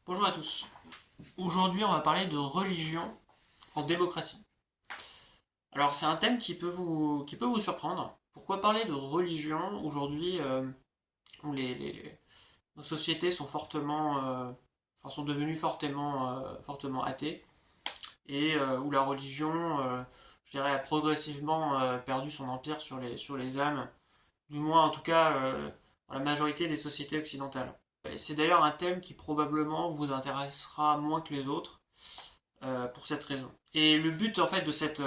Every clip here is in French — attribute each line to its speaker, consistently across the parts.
Speaker 1: Bonjour à tous. Aujourd'hui, on va parler de religion en démocratie. Alors, c'est un thème qui peut vous surprendre. Pourquoi parler de religion aujourd'hui où nos sociétés sont sont devenues fortement athées et où la religion, je dirais, a progressivement perdu son empire sur les âmes, du moins en tout cas dans la majorité des sociétés occidentales. Et c'est d'ailleurs un thème qui probablement vous intéressera moins que les autres pour cette raison. Et le but en fait de cette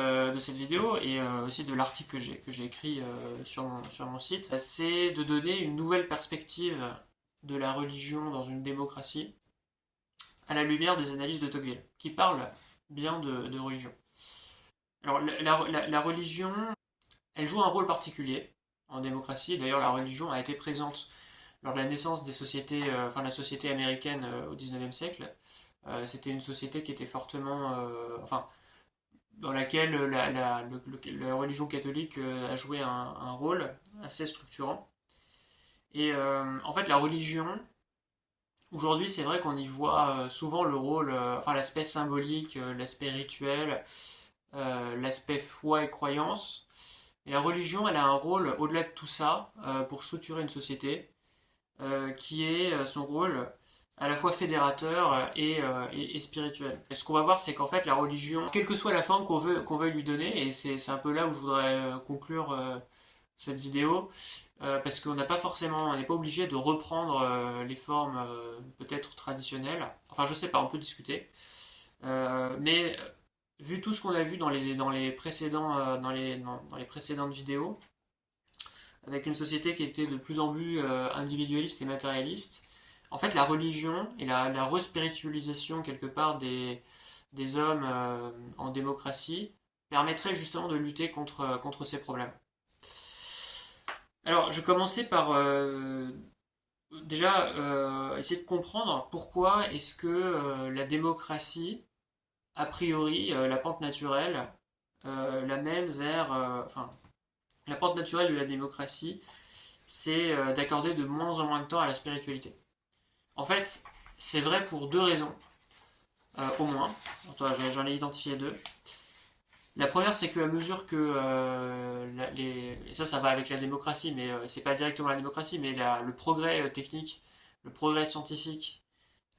Speaker 1: vidéo et aussi de l'article que j'ai écrit sur mon site, c'est de donner une nouvelle perspective de la religion dans une démocratie à la lumière des analyses de Tocqueville, qui parlent bien de religion. Alors la religion, elle joue un rôle particulier en démocratie. D'ailleurs, la religion a été présente lors de la naissance des sociétés, enfin de la société américaine au 19e siècle. C'était une société qui était enfin, dans laquelle la religion catholique a joué un rôle assez structurant. Et en fait, la religion, aujourd'hui, c'est vrai qu'on y voit souvent le rôle, enfin l'aspect symbolique, l'aspect rituel, l'aspect foi et croyance. Et la religion, elle a un rôle au-delà de tout ça pour structurer une société qui est son rôle à la fois fédérateur et spirituel. Et ce qu'on va voir, c'est qu'en fait, la religion, quelle que soit la forme qu'on veut lui donner, et c'est un peu là où je voudrais conclure cette vidéo, parce qu'on n'a pas forcément, on n'est pas obligé de reprendre les formes peut-être traditionnelles. Enfin, je sais pas, on peut discuter. Mais vu tout ce qu'on a vu dans les précédents, dans les précédentes vidéos, avec une société qui était de plus en plus individualiste et matérialiste, en fait, la religion et la respiritualisation quelque part des hommes en démocratie permettrait justement de lutter contre ces problèmes. Alors, je commençais par déjà essayer de comprendre pourquoi est-ce que la démocratie, a priori, la pente naturelle, l'amène vers... enfin, la pente naturelle de la démocratie, c'est d'accorder de moins en moins de temps à la spiritualité. En fait, c'est vrai pour deux raisons, au moins. J'en ai identifié deux. La première, c'est qu'à mesure que et ça va avec la démocratie, mais c'est pas directement la démocratie, mais le progrès technique, le progrès scientifique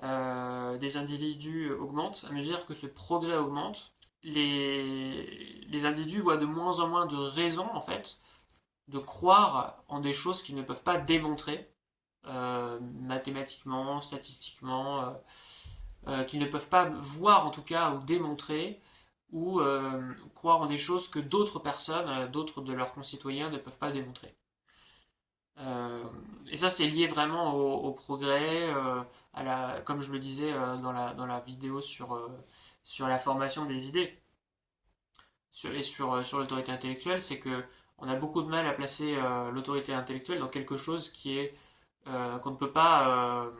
Speaker 1: des individus augmente. À mesure que ce progrès augmente, les individus voient de moins en moins de raisons, en fait, de croire en des choses qu'ils ne peuvent pas démontrer mathématiquement, statistiquement, qu'ils ne peuvent pas voir en tout cas ou démontrer ou croire en des choses que d'autres personnes, d'autres de leurs concitoyens ne peuvent pas démontrer. Euh, et ça, c'est lié vraiment au progrès, comme je le disais dans la vidéo sur la formation des idées sur l'autorité intellectuelle, c'est que on a beaucoup de mal à placer l'autorité intellectuelle dans quelque chose qui est qu'on ne peut pas,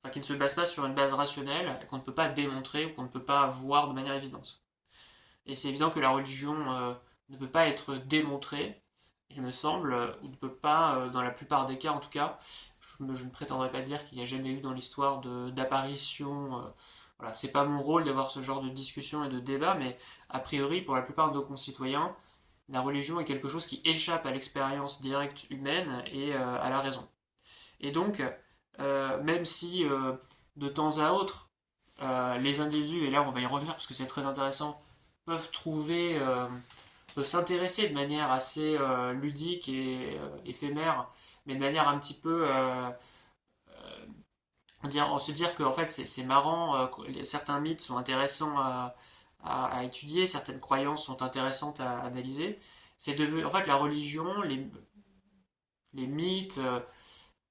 Speaker 1: enfin, qui ne se base pas sur une base rationnelle, qu'on ne peut pas démontrer ou qu'on ne peut pas voir de manière évidente. Et c'est évident que la religion ne peut pas être démontrée, il me semble, ou ne peut pas, dans la plupart des cas en tout cas, je ne prétendrai pas dire qu'il n'y a jamais eu dans l'histoire d'apparition. Voilà, c'est pas mon rôle d'avoir ce genre de discussion et de débat, mais a priori, pour la plupart de nos concitoyens, la religion est quelque chose qui échappe à l'expérience directe humaine et à la raison. Et donc, même si de temps à autre, les individus, et là on va y revenir parce que c'est très intéressant, peuvent trouver, peuvent s'intéresser de manière assez ludique et éphémère, mais de manière un petit peu, on se dire qu'en fait c'est marrant, certains mythes sont intéressants à étudier, certaines croyances sont intéressantes à analyser. C'est devenu, en fait, la religion, les mythes,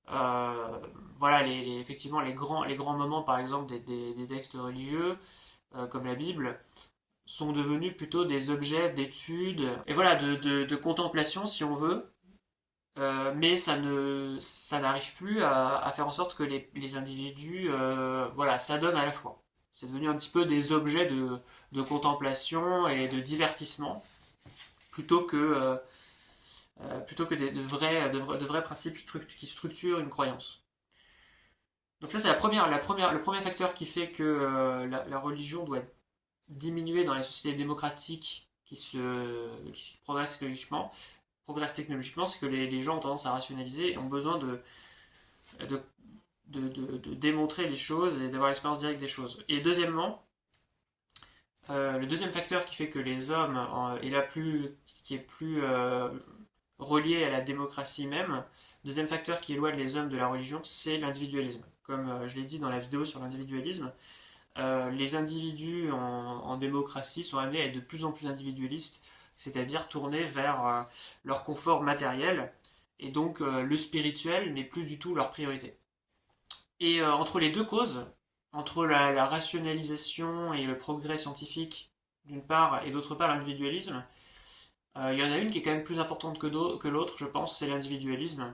Speaker 1: euh, voilà, effectivement, les grands moments, par exemple, des textes religieux, comme la Bible, sont devenus plutôt des objets d'étude et voilà, de contemplation, si on veut. Mais ça n'arrive plus à faire en sorte que les individus, voilà, s'adonnent à la foi. C'est devenu un petit peu des objets de contemplation et de divertissement, plutôt plutôt que de vrais principes qui structurent une croyance. Donc ça, c'est le premier facteur qui fait que la religion doit diminuer dans les sociétés démocratiques qui progressent technologiquement, c'est que les gens ont tendance à rationaliser et ont besoin de, de démontrer les choses et d'avoir l'expérience directe des choses. Et deuxièmement, le deuxième facteur qui fait que les hommes, qui est plus relié à la démocratie même, deuxième facteur qui éloigne les hommes de la religion, c'est l'individualisme. Comme je l'ai dit dans la vidéo sur l'individualisme, les individus en démocratie sont amenés à être de plus en plus individualistes, c'est-à-dire tournés vers leur confort matériel, et donc le spirituel n'est plus du tout leur priorité. Et entre les deux causes, entre la rationalisation et le progrès scientifique d'une part, et d'autre part l'individualisme, il y en a une qui est quand même plus importante que l'autre, je pense, c'est l'individualisme.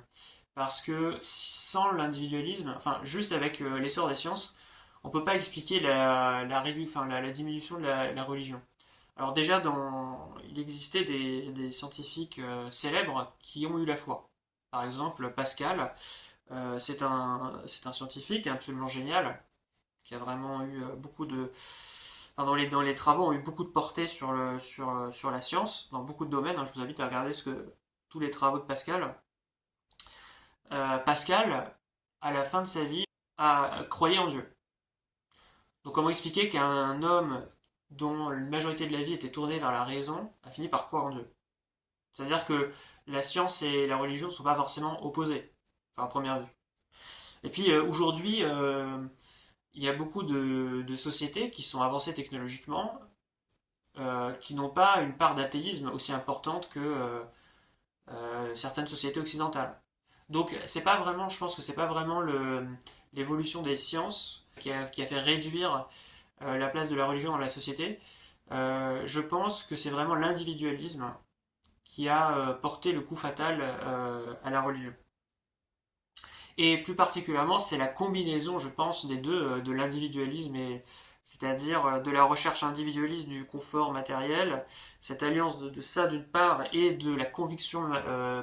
Speaker 1: Parce que sans l'individualisme, enfin juste avec l'essor des sciences, on ne peut pas expliquer la diminution de la religion. Alors déjà, il existait des scientifiques célèbres qui ont eu la foi. Par exemple, Pascal, c'est un scientifique absolument génial, qui a vraiment eu beaucoup de... Enfin, dans les travaux, ont eu beaucoup de portée sur la science, dans beaucoup de domaines, hein. Je vous invite à regarder tous les travaux de Pascal. Pascal, à la fin de sa vie, croyait en Dieu. Donc comment expliquer qu'un homme dont la majorité de la vie était tournée vers la raison a fini par croire en Dieu? C'est-à-dire que la science et la religion ne sont pas forcément opposées, enfin à première vue. Et puis aujourd'hui, il y a beaucoup de sociétés qui sont avancées technologiquement, qui n'ont pas une part d'athéisme aussi importante que certaines sociétés occidentales. Donc c'est pas vraiment, je pense que c'est pas vraiment l'évolution des sciences qui a fait réduire la place de la religion dans la société. Je pense que c'est vraiment l'individualisme qui a porté le coup fatal à la religion. Et plus particulièrement, c'est la combinaison, je pense, des deux, de l'individualisme c'est-à-dire de la recherche individualiste du confort matériel, cette alliance de ça d'une part et de la conviction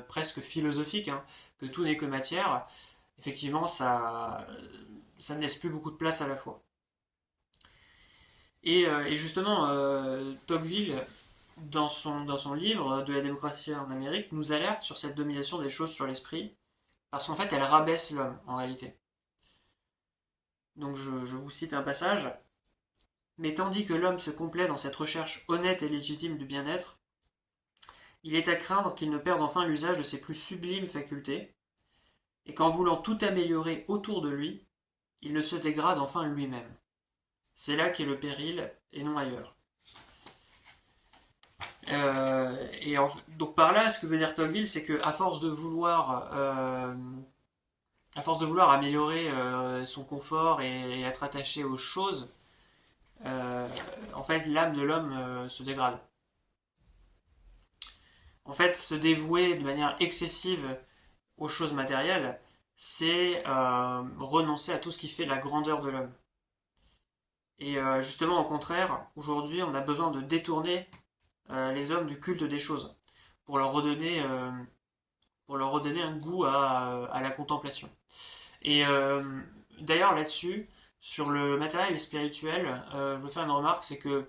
Speaker 1: presque philosophique, hein, que tout n'est que matière, effectivement, ça ne laisse plus beaucoup de place à la foi. Et justement, Tocqueville, dans son livre de la démocratie en Amérique, nous alerte sur cette domination des choses sur l'esprit, parce qu'en fait, elle rabaisse l'homme, en réalité. Donc je vous cite un passage. Mais tandis que l'homme se complaît dans cette recherche honnête et légitime du bien-être, il est à craindre qu'il ne perde enfin l'usage de ses plus sublimes facultés, et qu'en voulant tout améliorer autour de lui, il ne se dégrade enfin lui-même. C'est là qu'est le péril, et non ailleurs. Donc par là, ce que veut dire Tocqueville, c'est que à force de vouloir améliorer son confort et être attaché aux choses, en fait, l'âme de l'homme se dégrade. En fait, se dévouer de manière excessive aux choses matérielles, c'est renoncer à tout ce qui fait la grandeur de l'homme. Et justement, au contraire, aujourd'hui, on a besoin de détourner les hommes du culte des choses pour pour leur redonner un goût à la contemplation. Et d'ailleurs, là-dessus, sur le matériel et spirituel, je veux faire une remarque, c'est que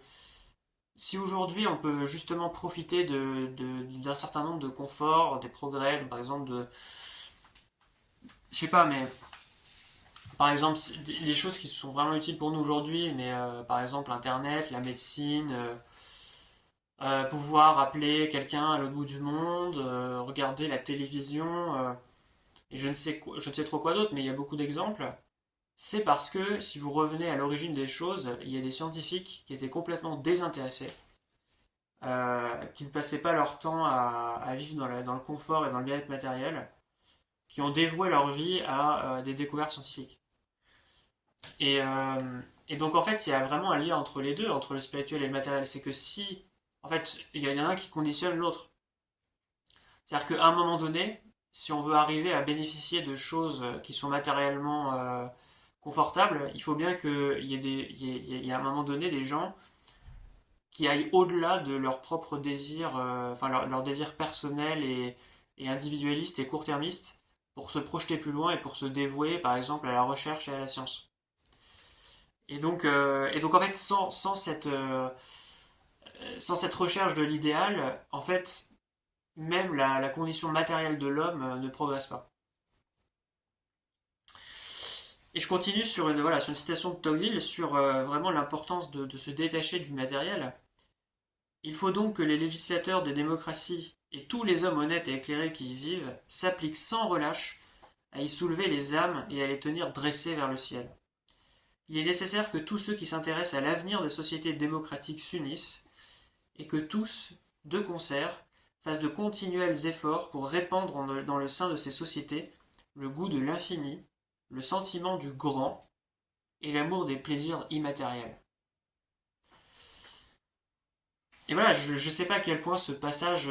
Speaker 1: si aujourd'hui on peut justement profiter d'un certain nombre de conforts, des progrès, par exemple je sais pas, mais par exemple les choses qui sont vraiment utiles pour nous aujourd'hui, mais par exemple Internet, la médecine, pouvoir appeler quelqu'un à l'autre bout du monde, regarder la télévision, et je ne sais trop quoi d'autre, mais il y a beaucoup d'exemples. C'est parce que si vous revenez à l'origine des choses, il y a des scientifiques qui étaient complètement désintéressés, qui ne passaient pas leur temps à vivre dans le confort et dans le bien-être matériel, qui ont dévoué leur vie à des découvertes scientifiques. Et donc en fait, il y a vraiment un lien entre les deux, entre le spirituel et le matériel. C'est que si, en fait, il y en a un qui conditionne l'autre. C'est-à-dire qu'à un moment donné, si on veut arriver à bénéficier de choses qui sont matériellement confortables, il faut bien qu'il y ait il y a à un moment donné des gens qui aillent au-delà de leurs propres désirs, enfin leur désir personnel et individualiste et court-termiste, pour se projeter plus loin et pour se dévouer, par exemple, à la recherche et à la science. Et donc en fait, sans cette recherche de l'idéal, en fait, même la condition matérielle de l'homme ne progresse pas. Et je continue sur une citation de Tocqueville sur vraiment l'importance de se détacher du matériel. Il faut donc que les législateurs des démocraties et tous les hommes honnêtes et éclairés qui y vivent s'appliquent sans relâche à y soulever les âmes et à les tenir dressées vers le ciel. Il est nécessaire que tous ceux qui s'intéressent à l'avenir des sociétés démocratiques s'unissent et que tous, de concert, fassent de continuels efforts pour répandre dans le sein de ces sociétés le goût de l'infini, le sentiment du grand et l'amour des plaisirs immatériels. Et voilà, je ne sais pas à quel point ce passage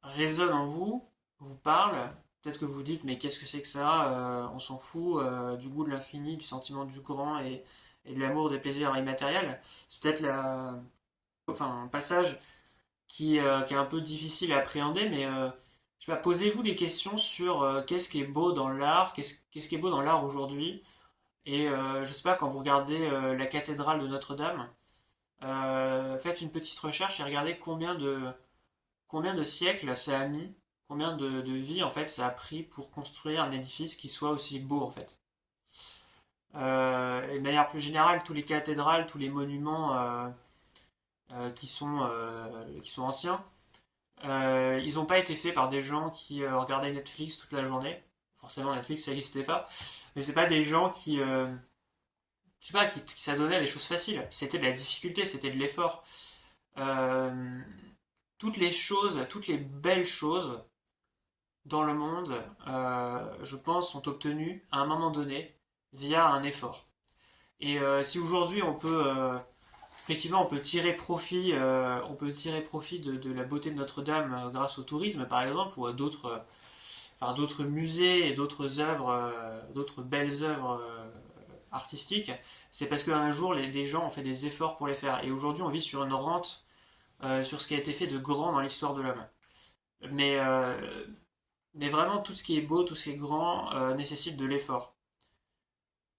Speaker 1: résonne en vous, vous parle. Peut-être que vous dites, mais qu'est-ce que c'est que ça? On s'en fout du goût de l'infini, du sentiment du grand et de l'amour des plaisirs immatériels. C'est peut-être un passage qui est un peu difficile à appréhender, mais je sais pas, posez-vous des questions sur qu'est-ce qui est beau dans l'art, qu'est-ce qui est beau dans l'art aujourd'hui. Et je sais pas, quand vous regardez la cathédrale de Notre-Dame, faites une petite recherche et regardez combien de siècles ça a mis, combien de vies en fait ça a pris pour construire un édifice qui soit aussi beau en fait. Et de manière plus générale, tous les cathédrales, tous les monuments qui sont anciens, ils n'ont pas été faits par des gens qui regardaient Netflix toute la journée. Forcément, Netflix ça n'existait pas, mais c'est pas des gens qui, je sais pas, qui s'adonnaient à des choses faciles. C'était de la difficulté, c'était de l'effort. Euh, Toutes les choses, toutes les belles choses dans le monde, je pense, sont obtenues à un moment donné via un effort. Et si aujourd'hui effectivement, on peut tirer profit de la beauté de Notre-Dame grâce au tourisme, par exemple, ou à d'autres musées et d'autres œuvres, d'autres belles œuvres artistiques, c'est parce qu'un jour, des gens ont fait des efforts pour les faire. Et aujourd'hui, on vit sur une rente sur ce qui a été fait de grand dans l'histoire de l'homme. Mais, euh, mais vraiment, tout ce qui est beau, tout ce qui est grand, nécessite de l'effort.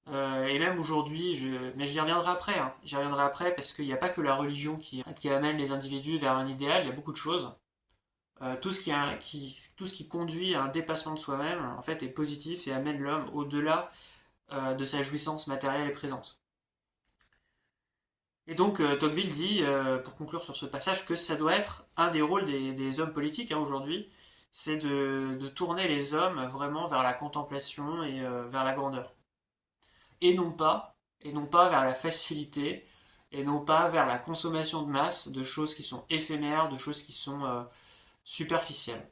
Speaker 1: Et même aujourd'hui, mais j'y reviendrai après, hein. J'y reviendrai après parce qu'il n'y a pas que la religion qui amène les individus vers un idéal, il y a beaucoup de choses. Tout ce qui conduit à un dépassement de soi-même, en fait, est positif et amène l'homme au-delà de sa jouissance matérielle et présente. Et donc, Tocqueville dit, pour conclure sur ce passage, que ça doit être un des rôles des hommes politiques hein, aujourd'hui, c'est de tourner les hommes vraiment vers la contemplation et vers la grandeur. Et non pas, et non pas vers la facilité, et non pas vers la consommation de masse de choses qui sont éphémères, de choses qui sont superficielles.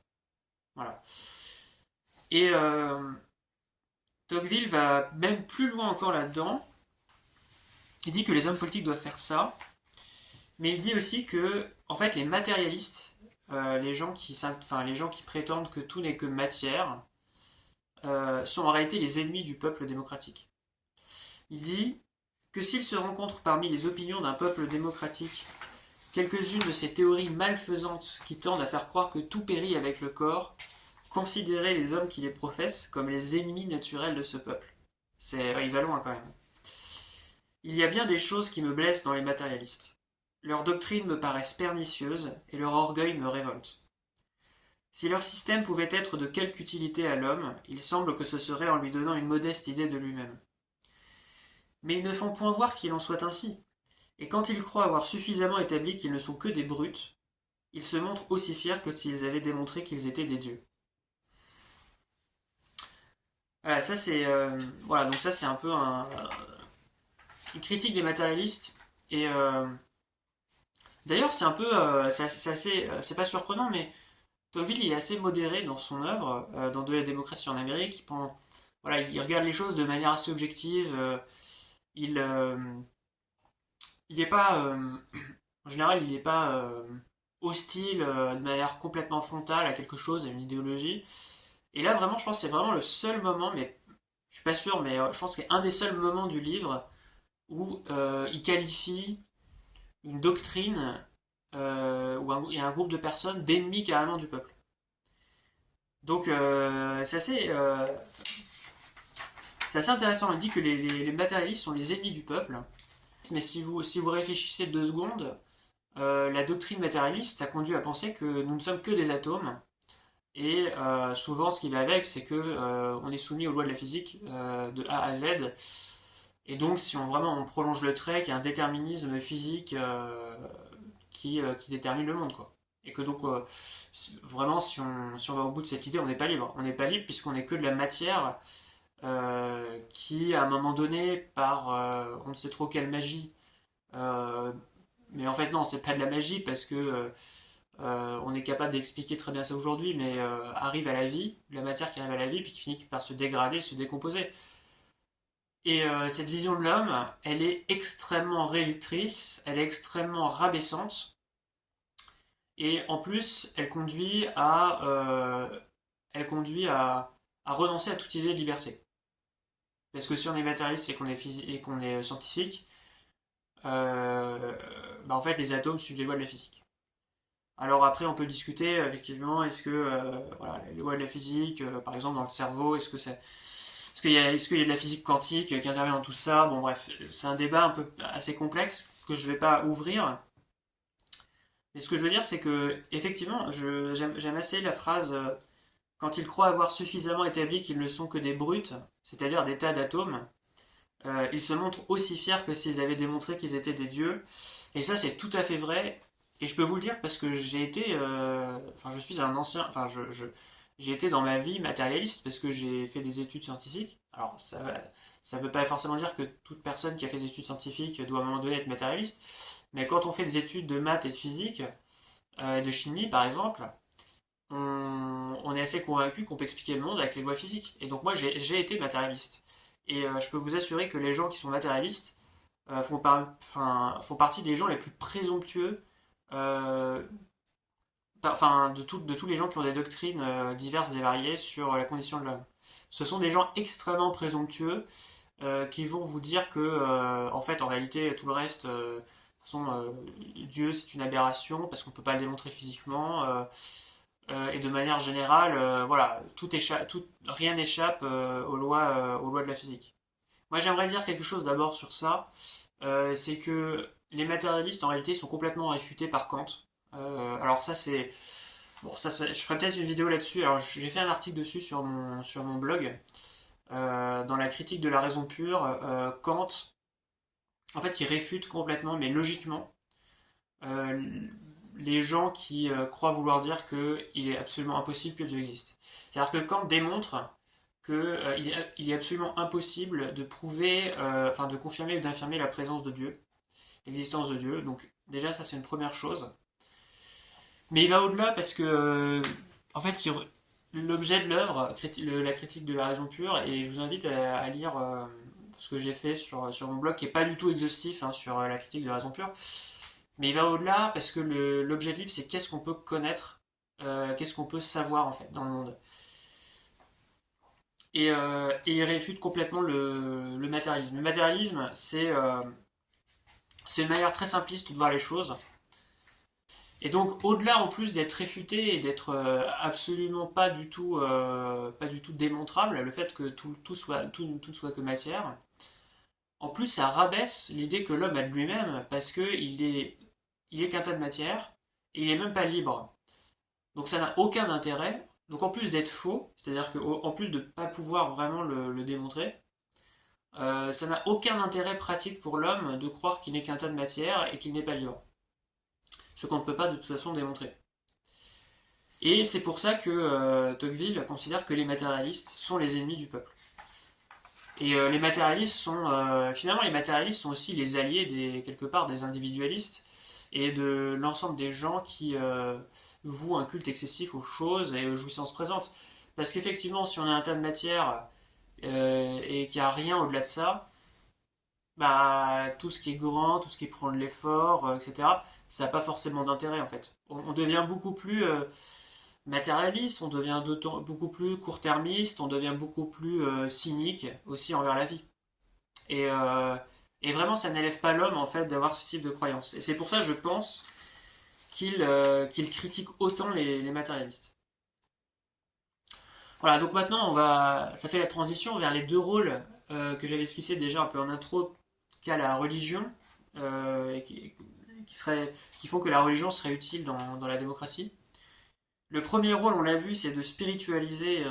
Speaker 1: Voilà. Et Tocqueville va même plus loin encore là-dedans. Il dit que les hommes politiques doivent faire ça, mais il dit aussi que, en fait, les matérialistes, les gens qui prétendent que tout n'est que matière, sont en réalité les ennemis du peuple démocratique. Il dit que s'il se rencontre parmi les opinions d'un peuple démocratique quelques-unes de ces théories malfaisantes qui tendent à faire croire que tout périt avec le corps, considérez les hommes qui les professent comme les ennemis naturels de ce peuple. Il va loin quand même. Il y a bien des choses qui me blessent dans les matérialistes. Leurs doctrines me paraissent pernicieuses et leur orgueil me révolte. Si leur système pouvait être de quelque utilité à l'homme, il semble que ce serait en lui donnant une modeste idée de lui-même. Mais ils ne font point voir qu'il en soit ainsi, et quand ils croient avoir suffisamment établi qu'ils ne sont que des brutes, ils se montrent aussi fiers que s'ils avaient démontré qu'ils étaient des dieux. Voilà, ça c'est voilà, donc ça c'est un peu une critique des matérialistes et d'ailleurs c'est un peu c'est pas surprenant mais Tocqueville il est assez modéré dans son œuvre dans De la démocratie en Amérique. Voilà, il regarde les choses de manière assez objective. Il il est pas en général il n'est pas hostile de manière complètement frontale à quelque chose, à une idéologie. Et là vraiment je pense que c'est vraiment le seul moment, mais je suis pas sûr, mais je pense que c'est un des seuls moments du livre où il qualifie une doctrine et un groupe de personnes d'ennemis carrément du peuple. Donc c'est assez intéressant. On dit que les matérialistes sont les ennemis du peuple. Mais si vous réfléchissez 2 secondes, la doctrine matérialiste, ça conduit à penser que nous ne sommes que des atomes. Et souvent, ce qui va avec, c'est que on est soumis aux lois de la physique de A à Z. Et donc, si on prolonge le trait, qu'il y a un déterminisme physique qui détermine le monde, quoi. Et que donc, vraiment, si on va au bout de cette idée, on n'est pas libre. On n'est pas libre puisqu'on n'est que de la matière qui, à un moment donné, par on ne sait trop quelle magie, euh, mais en fait, non, c'est pas de la magie parce que on est capable d'expliquer très bien ça aujourd'hui, mais arrive à la vie, la matière qui arrive à la vie, puis qui finit par se dégrader, se décomposer. Et cette vision de l'homme, elle est extrêmement réductrice, elle est extrêmement rabaissante, et en plus, elle conduit à renoncer à toute idée de liberté. Parce que si on est matérialiste et qu'on est scientifique, bah en fait, les atomes suivent les lois de la physique. Alors après, on peut discuter, effectivement, est-ce que voilà, les lois de la physique, par exemple dans le cerveau, est-ce qu'il y a de la physique quantique qui intervient dans tout ça? Bon bref, c'est un débat un peu assez complexe que je ne vais pas ouvrir. Mais ce que je veux dire, c'est que effectivement, j'aime assez la phrase quand ils croient avoir suffisamment établi qu'ils ne sont que des brutes, c'est-à-dire des tas d'atomes, ils se montrent aussi fiers que s'ils avaient démontré qu'ils étaient des dieux. Et ça, c'est tout à fait vrai. Et je peux vous le dire parce que enfin, je suis un ancien, enfin, j'ai été dans ma vie matérialiste parce que j'ai fait des études scientifiques. Alors, ça veut pas forcément dire que toute personne qui a fait des études scientifiques doit à un moment donné être matérialiste. Mais quand on fait des études de maths et de physique, et de chimie par exemple, on est assez convaincu qu'on peut expliquer le monde avec les lois physiques. Et donc moi, j'ai été matérialiste. Et je peux vous assurer que les gens qui sont matérialistes font partie des gens les plus présomptueux, euh, enfin de tous les gens qui ont des doctrines diverses et variées sur la condition de l'homme. Ce sont des gens extrêmement présomptueux qui vont vous dire que en fait en réalité tout le reste de toute façon, Dieu c'est une aberration parce qu'on ne peut pas le démontrer physiquement et de manière générale voilà rien n'échappe aux lois de la physique. Moi j'aimerais dire quelque chose d'abord sur ça. C'est que les matérialistes en réalité sont complètement réfutés par Kant. Alors ça c'est bon, je ferai peut-être une vidéo là-dessus. Alors j'ai fait un article dessus sur mon blog. Dans la critique de la raison pure, Kant, en fait, il réfute complètement, mais logiquement, euh, les gens qui croient vouloir dire qu'il est absolument impossible que Dieu existe. C'est-à-dire que Kant démontre il est absolument impossible de prouver, enfin de confirmer ou d'infirmer la présence de Dieu, l'existence de Dieu. Donc déjà ça c'est une première chose. Mais il va au-delà parce que en fait l'objet de l'œuvre, la critique de la raison pure, et je vous invite à lire ce que j'ai fait sur mon blog qui est pas du tout exhaustif hein, sur la critique de la raison pure. Mais il va au-delà parce que l'objet de livre c'est qu'est-ce qu'on peut connaître, qu'est-ce qu'on peut savoir en fait dans le monde. Et il réfute complètement le matérialisme. Le matérialisme, c'est une manière très simpliste de voir les choses. Et donc, au-delà en plus d'être réfuté et d'être absolument pas du tout démontrable, le fait que tout soit que matière, en plus ça rabaisse l'idée que l'homme a de lui-même parce il est qu'un tas de matière et il est même pas libre. Donc ça n'a aucun intérêt. Donc en plus d'être faux, c'est-à-dire qu'en plus de ne pas pouvoir vraiment le démontrer, ça n'a aucun intérêt pratique pour l'homme de croire qu'il n'est qu'un tas de matière et qu'il n'est pas libre. Ce qu'on ne peut pas de toute façon démontrer. Et c'est pour ça que Tocqueville considère que les matérialistes sont les ennemis du peuple. Et finalement, les matérialistes sont aussi les alliés quelque part des individualistes et de l'ensemble des gens qui vouent un culte excessif aux choses et aux jouissances présentes. Parce qu'effectivement, si on a un tas de matière et qu'il n'y a rien au-delà de ça, bah, tout ce qui est grand, tout ce qui prend de l'effort, etc., ça n'a pas forcément d'intérêt en fait. On devient beaucoup plus matérialiste, on devient beaucoup plus court-termiste, on devient beaucoup plus cynique aussi envers la vie. Et, euh, et vraiment, ça n'élève pas l'homme en fait d'avoir ce type de croyance. Et c'est pour ça, je pense, qu'il critique autant les matérialistes. Voilà, donc maintenant ça fait la transition vers les deux rôles que j'avais esquissés déjà un peu en intro, qu'a la religion, et qui font que la religion serait utile dans la démocratie. Le premier rôle, on l'a vu, c'est de spiritualiser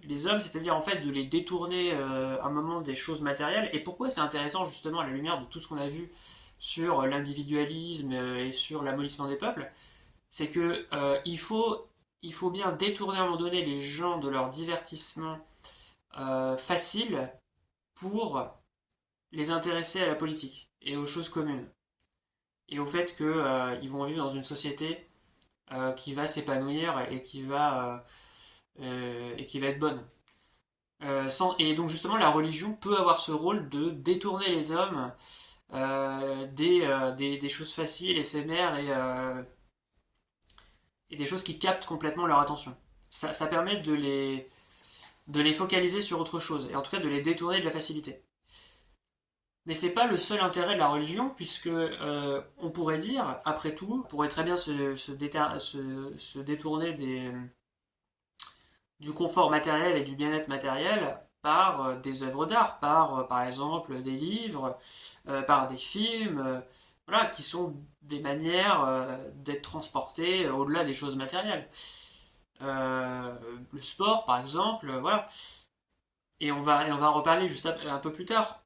Speaker 1: les hommes, c'est-à-dire en fait de les détourner un moment des choses matérielles. Et pourquoi c'est intéressant justement à la lumière de tout ce qu'on a vu sur l'individualisme et sur l'amollissement des peuples, c'est que il faut bien détourner à un moment donné les gens de leur divertissement facile pour les intéresser à la politique et aux choses communes et au fait qu'ils vont vivre dans une société qui va s'épanouir et qui va être bonne. Et donc justement la religion peut avoir ce rôle de détourner les hommes des choses faciles, éphémères et des choses qui captent complètement leur attention. Ça permet de les focaliser sur autre chose, et en tout cas de les détourner de la facilité. Mais c'est pas le seul intérêt de la religion, puisque on pourrait dire, après tout, on pourrait très bien se détourner du confort matériel et du bien-être matériel par des œuvres d'art, par exemple des livres, par des films, voilà, qui sont des manières d'être transportés au-delà des choses matérielles. Le sport, par exemple, voilà. Et on va en reparler juste un peu plus tard.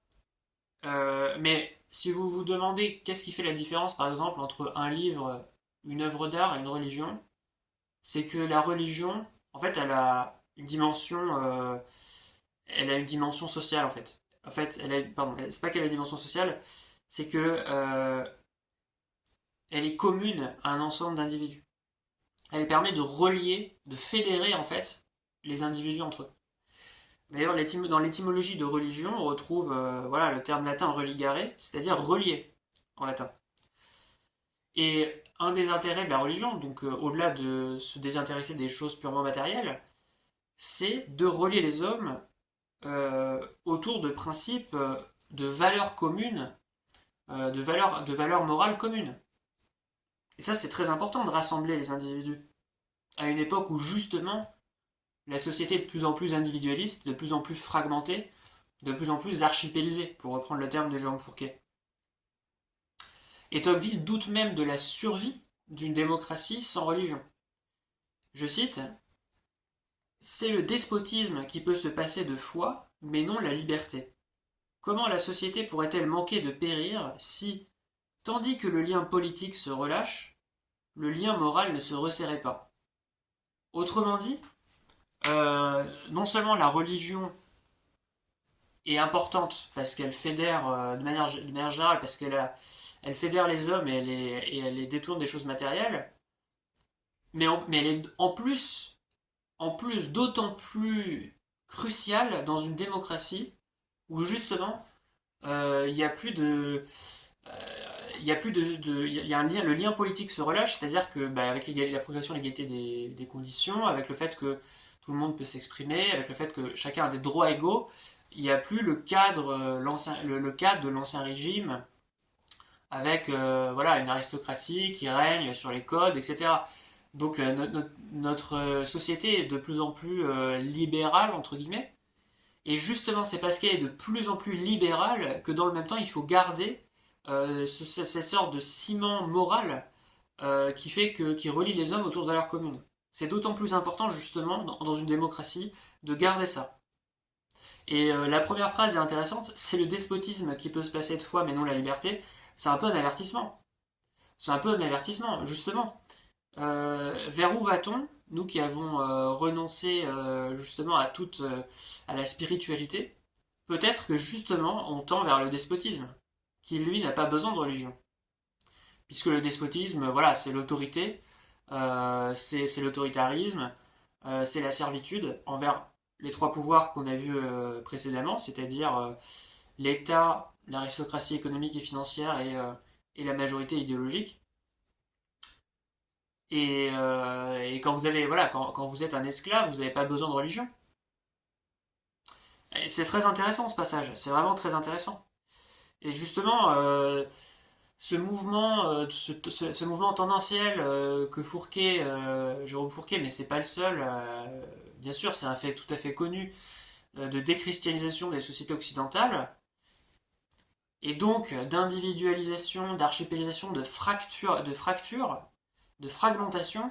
Speaker 1: Mais si vous vous demandez qu'est-ce qui fait la différence, par exemple, entre un livre, une œuvre d'art et une religion, c'est que la religion, en fait, elle a une dimension sociale, en fait. En fait, pardon, c'est pas qu'elle a une dimension sociale, c'est que elle est commune à un ensemble d'individus. Elle permet de relier, de fédérer, en fait, les individus entre eux. D'ailleurs, dans l'étymologie de religion, on retrouve voilà, le terme latin religare, c'est-à-dire relier en latin. Et un des intérêts de la religion, donc au-delà de se désintéresser des choses purement matérielles, c'est de relier les hommes autour de principes, de valeurs communes, de valeurs morales communes. Et ça, c'est très important de rassembler les individus à une époque où justement la société est de plus en plus individualiste, de plus en plus fragmentée, de plus en plus archipélisée, pour reprendre le terme de Jérôme Fourquet. Et Tocqueville doute même de la survie d'une démocratie sans religion. Je cite: c'est le despotisme qui peut se passer de foi, mais non la liberté. Comment la société pourrait-elle manquer de périr si, tandis que le lien politique se relâche, le lien moral ne se resserrait pas? Autrement dit, non seulement la religion est importante parce qu'elle fédère de manière générale, parce elle fédère les hommes et elle les détourne des choses matérielles, mais elle est en plus d'autant plus cruciale dans une démocratie où justement il n'y a plus de il y a plus il y a un lien, le lien politique se relâche, c'est-à-dire que bah, avec la progression de l'égalité des conditions, avec le fait que tout le monde peut s'exprimer, avec le fait que chacun a des droits égaux, il n'y a plus le cadre, le cadre de l'ancien régime avec voilà, une aristocratie qui règne sur les codes, etc. Donc notre société est de plus en plus libérale, entre guillemets, et justement c'est parce qu'elle est de plus en plus libérale que dans le même temps il faut garder cette sorte de ciment moral qui relie les hommes autour de valeurs communes. C'est d'autant plus important justement dans une démocratie de garder ça. Et la première phrase est intéressante, c'est le despotisme qui peut se passer de foi mais non la liberté. C'est un peu un avertissement. C'est un peu un avertissement, justement. Vers où va-t-on, nous qui avons renoncé justement à la spiritualité? Peut-être que justement on tend vers le despotisme, qui lui n'a pas besoin de religion. Puisque le despotisme, voilà, c'est l'autorité, c'est l'autoritarisme, c'est la servitude envers les trois pouvoirs qu'on a vus précédemment, c'est-à-dire l'État, l'aristocratie économique et financière et la majorité idéologique. Et quand vous avez, voilà, quand vous êtes un esclave, vous n'avez pas besoin de religion. Et c'est très intéressant ce passage, c'est vraiment très intéressant. Et justement, ce mouvement tendanciel que Jérôme Fourquet, mais c'est pas le seul, bien sûr, c'est un fait tout à fait connu de déchristianisation des sociétés occidentales, et donc d'individualisation, d'archipélisation, de fragmentation,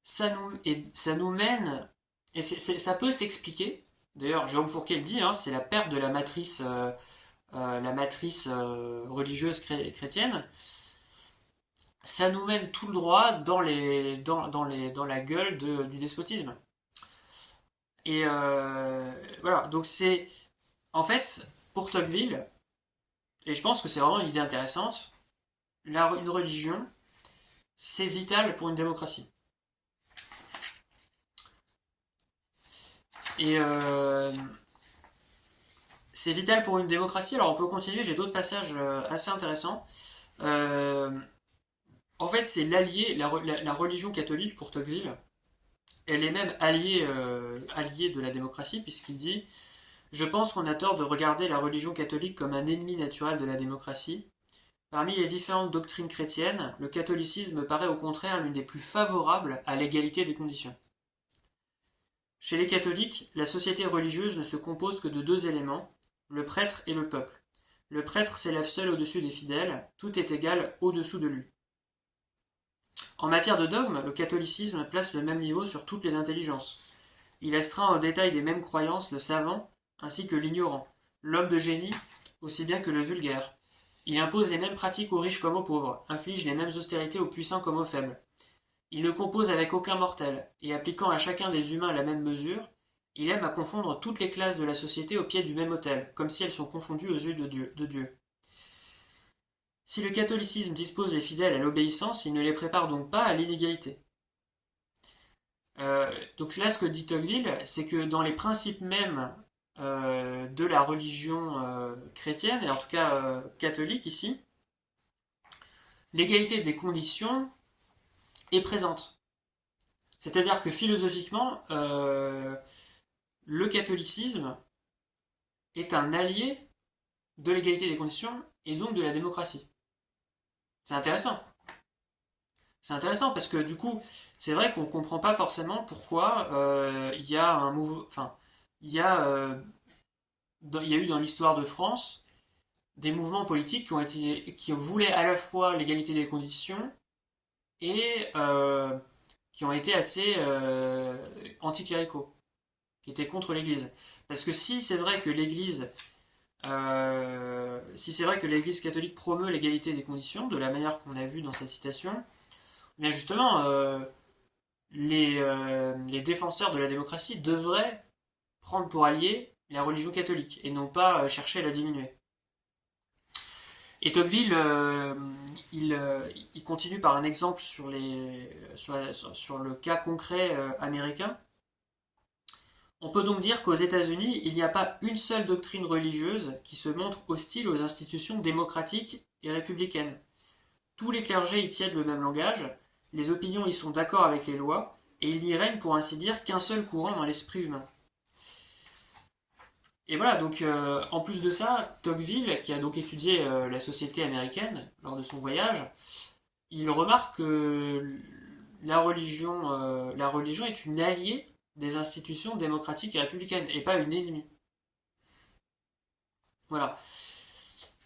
Speaker 1: ça nous mène, et ça peut s'expliquer, d'ailleurs Jérôme Fourquet le dit, hein, c'est la perte de la matrice religieuse chrétienne, ça nous mène tout le droit dans la gueule du despotisme. Et voilà, donc c'est en fait pour Tocqueville, et je pense que c'est vraiment une idée intéressante, une religion, c'est vital pour une démocratie. Et c'est vital pour une démocratie. Alors on peut continuer, j'ai d'autres passages assez intéressants. Euh, En fait, c'est l'allié, la religion catholique pour Tocqueville. Elle est même alliée de la démocratie, puisqu'il dit: Je pense qu'on a tort de regarder la religion catholique comme un ennemi naturel de la démocratie. Parmi les différentes doctrines chrétiennes, le catholicisme me paraît au contraire l'une des plus favorables à l'égalité des conditions. Chez les catholiques, la société religieuse ne se compose que de deux éléments, le prêtre et le peuple. Le prêtre s'élève seul au-dessus des fidèles, tout est égal au-dessous de lui. En matière de dogme, le catholicisme place le même niveau sur toutes les intelligences. Il astreint au détail des mêmes croyances le savant ainsi que l'ignorant, l'homme de génie aussi bien que le vulgaire. Il impose les mêmes pratiques aux riches comme aux pauvres, inflige les mêmes austérités aux puissants comme aux faibles. Il ne compose avec aucun mortel, et appliquant à chacun des humains la même mesure, il aime à confondre toutes les classes de la société au pied du même autel, comme si elles sont confondues aux yeux de Dieu. Si le catholicisme dispose les fidèles à l'obéissance, il ne les prépare donc pas à l'inégalité. Donc là, ce que dit Tocqueville, c'est que dans les principes mêmes de la religion chrétienne, et en tout cas catholique ici, l'égalité des conditions est présente. C'est-à-dire que philosophiquement, le catholicisme est un allié de l'égalité des conditions et donc de la démocratie. C'est intéressant. C'est intéressant parce que du coup, c'est vrai qu'on ne comprend pas forcément pourquoi il y a un mouvement. Enfin, il y a, il y a eu dans l'histoire de France des mouvements politiques qui voulaient à la fois l'égalité des conditions et qui ont été assez anticléricaux, qui étaient contre l'Église. Parce que si c'est vrai que l'Église catholique promeut l'égalité des conditions, de la manière qu'on a vu dans cette citation, mais justement, les défenseurs de la démocratie devraient prendre pour allié la religion catholique et non pas chercher à la diminuer. Et Tocqueville, il continue par un exemple sur le cas concret américain. On peut donc dire qu'aux États-Unis, il n'y a pas une seule doctrine religieuse qui se montre hostile aux institutions démocratiques et républicaines. Tous les clergés y tiennent le même langage, les opinions y sont d'accord avec les lois, et il n'y règne pour ainsi dire qu'un seul courant dans l'esprit humain. Et voilà, donc en plus de ça, Tocqueville, qui a donc étudié la société américaine lors de son voyage, il remarque que la religion est une alliée des institutions démocratiques et républicaines, et pas une ennemie. Voilà.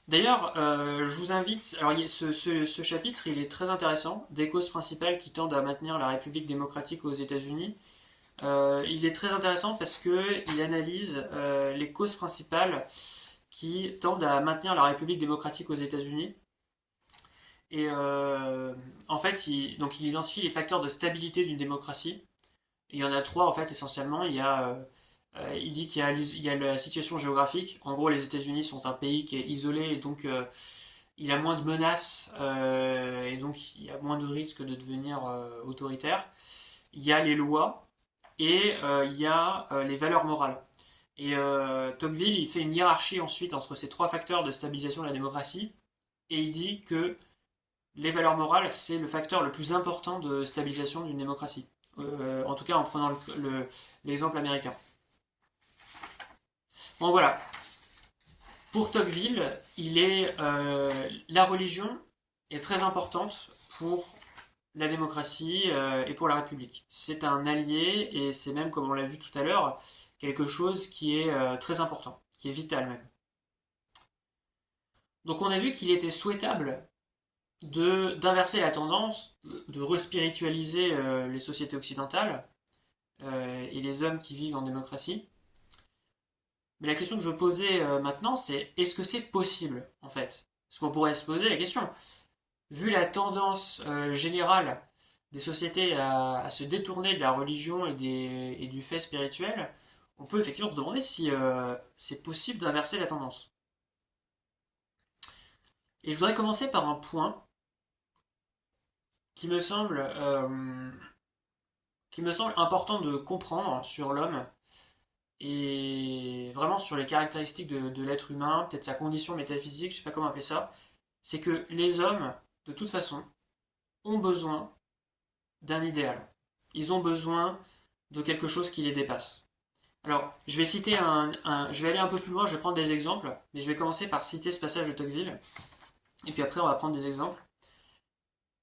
Speaker 1: D'ailleurs, je vous invite. Alors, ce chapitre, il est très intéressant, des causes principales qui tendent à maintenir la République démocratique aux États-Unis. Il est très intéressant parce que il analyse les causes principales qui tendent à maintenir la République démocratique aux États-Unis. Et en fait, donc il identifie les facteurs de stabilité d'une démocratie. Et il y en a trois en fait essentiellement. Il dit qu'il y a la situation géographique. En gros, les États-Unis sont un pays qui est isolé et donc il a moins de menaces et donc il y a moins de risques de devenir autoritaire. Il y a les lois et il y a les valeurs morales. Et Tocqueville, il fait une hiérarchie ensuite entre ces trois facteurs de stabilisation de la démocratie et il dit que les valeurs morales, c'est le facteur le plus important de stabilisation d'une démocratie. En tout cas, en prenant l'exemple américain. Bon voilà, pour Tocqueville, la religion est très importante pour la démocratie et pour la République. C'est un allié et c'est même, comme on l'a vu tout à l'heure, quelque chose qui est très important, qui est vital même. Donc on a vu qu'il était souhaitable de d'inverser la tendance, de respiritualiser les sociétés occidentales et les hommes qui vivent en démocratie. Mais la question que je veux poser maintenant, c'est est-ce que c'est possible en fait? Parce qu'on pourrait se poser la question, vu la tendance générale des sociétés à se détourner de la religion et du fait spirituel, on peut effectivement se demander si c'est possible d'inverser la tendance. Et je voudrais commencer par un point qui me semble, euh, qui me semble important de comprendre sur l'homme et vraiment sur les caractéristiques de l'être humain, peut-être sa condition métaphysique, je sais pas comment appeler ça, c'est que les hommes, de toute façon, ont besoin d'un idéal. Ils ont besoin de quelque chose qui les dépasse. Alors, je vais citer je vais aller un peu plus loin, je vais prendre des exemples, mais je vais commencer par citer ce passage de Tocqueville, et puis après on va prendre des exemples.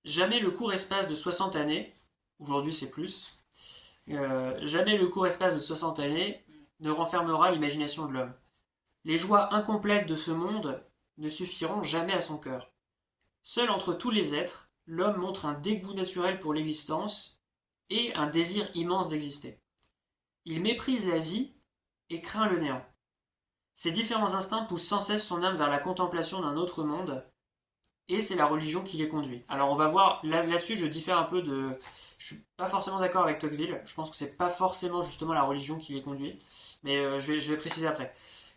Speaker 1: Jamais le court espace de 60 années, aujourd'hui c'est plus, jamais le court espace de 60 années ne renfermera l'imagination de l'homme. Les joies incomplètes de ce monde ne suffiront jamais à son cœur. Seul entre tous les êtres, l'homme montre un dégoût naturel pour l'existence et un désir immense d'exister. Il méprise la vie et craint le néant. Ces différents instincts poussent sans cesse son âme vers la contemplation d'un autre monde, et c'est la religion qui les conduit. Alors on va voir, là-dessus je diffère un peu de... Je suis pas forcément d'accord avec Tocqueville, je pense que c'est pas forcément justement la religion qui les conduit, mais je vais préciser après.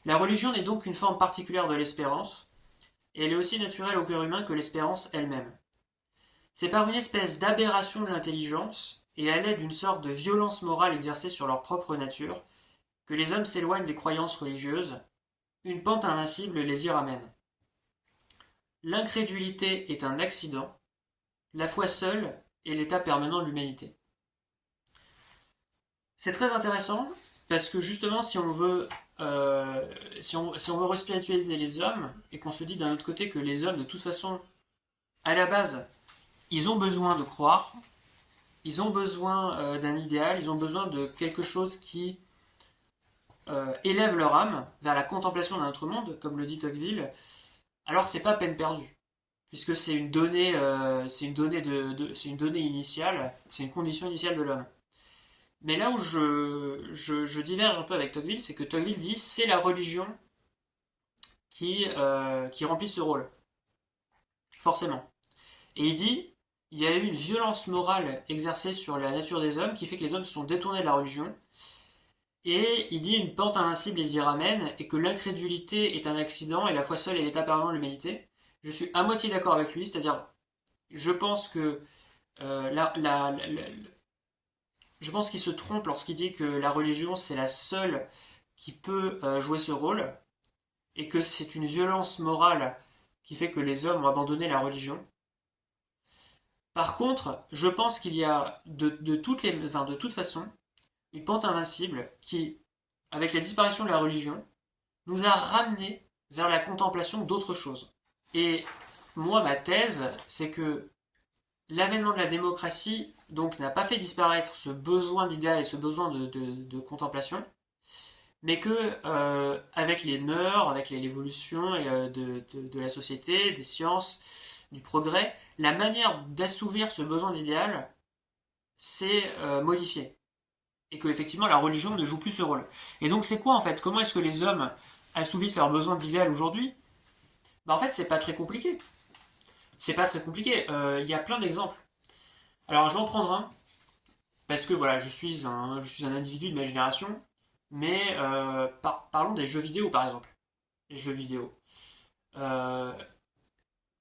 Speaker 1: La religion n'est donc qu'une forme particulière de l'espérance, et elle est aussi naturelle au cœur humain que l'espérance elle-même. C'est par une espèce d'aberration de l'intelligence, et à l'aide d'une sorte de violence morale exercée sur leur propre nature, que les hommes s'éloignent des croyances religieuses, une pente invincible les y ramène. L'incrédulité est un accident, la foi seule est l'état permanent de l'humanité. C'est très intéressant parce que justement, si on veut respiritualiser les hommes et qu'on se dit d'un autre côté que les hommes, de toute façon, à la base, ils ont besoin de croire, ils ont besoin d'un idéal, ils ont besoin de quelque chose qui élève leur âme vers la contemplation d'un autre monde, comme le dit Tocqueville, alors c'est pas peine perdue, puisque c'est une donnée initiale, c'est une condition initiale de l'homme. Mais là où je diverge un peu avec Tocqueville, c'est que Tocqueville dit c'est la religion qui remplit ce rôle, forcément. Et il dit il y a eu une violence morale exercée sur la nature des hommes qui fait que les hommes se sont détournés de la religion. Et il dit une pente invincible les y ramène et que l'incrédulité est un accident et la foi seule est l'état permanent de l'humanité. Je suis à moitié d'accord avec lui, c'est-à-dire je pense que je pense qu'il se trompe lorsqu'il dit que la religion c'est la seule qui peut jouer ce rôle et que c'est une violence morale qui fait que les hommes ont abandonné la religion. Par contre, je pense qu'il y a de toute façon une pente invincible qui, avec la disparition de la religion, nous a ramenés vers la contemplation d'autre chose. Et moi, ma thèse, c'est que l'avènement de la démocratie donc n'a pas fait disparaître ce besoin d'idéal et ce besoin de contemplation, mais que avec les mœurs, avec l'évolution de la société, des sciences, du progrès, la manière d'assouvir ce besoin d'idéal s'est modifiée. Et que effectivement la religion ne joue plus ce rôle. Et donc c'est quoi en fait? Comment est-ce que les hommes assouvissent leurs besoins d'idéal aujourd'hui? Bah en fait c'est pas très compliqué. C'est pas très compliqué. Il y a plein d'exemples. Alors je vais en prendre un parce que voilà je suis un individu de ma génération, mais parlons des jeux vidéo par exemple. Les jeux vidéo. Euh,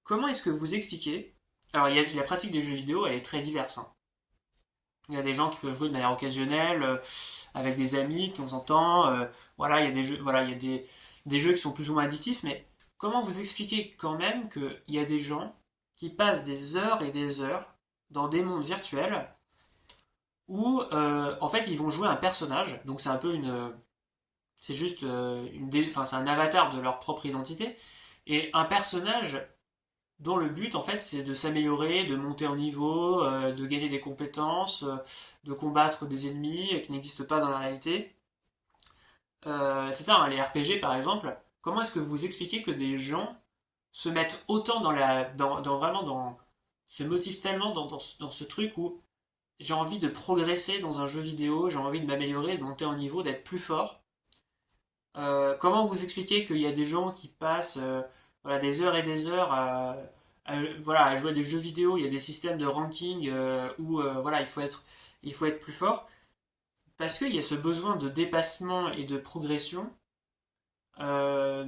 Speaker 1: Comment est-ce que vous expliquez? Alors la pratique des jeux vidéo elle est très diverse, hein. Il y a des gens qui peuvent jouer de manière occasionnelle, avec des amis de temps en temps. Voilà, il y a des jeux, voilà, il y a des jeux qui sont plus ou moins addictifs, mais comment vous expliquez quand même qu'il y a des gens qui passent des heures et des heures dans des mondes virtuels où en fait ils vont jouer un personnage, donc c'est un peu c'est juste enfin c'est un avatar de leur propre identité, et un personnage dont le but en fait c'est de s'améliorer, de monter en niveau, de gagner des compétences, de combattre des ennemis qui n'existent pas dans la réalité. C'est ça, hein, les RPG par exemple. Comment est-ce que vous expliquez que des gens se mettent autant vraiment se motivent tellement dans ce truc où j'ai envie de progresser dans un jeu vidéo, j'ai envie de m'améliorer, de monter en niveau, d'être plus fort. Comment vous expliquez qu'il y a des gens qui passent voilà, des heures et des heures voilà, à jouer à des jeux vidéo, il y a des systèmes de ranking où voilà, il faut être plus fort, parce qu'il y a ce besoin de dépassement et de progression euh,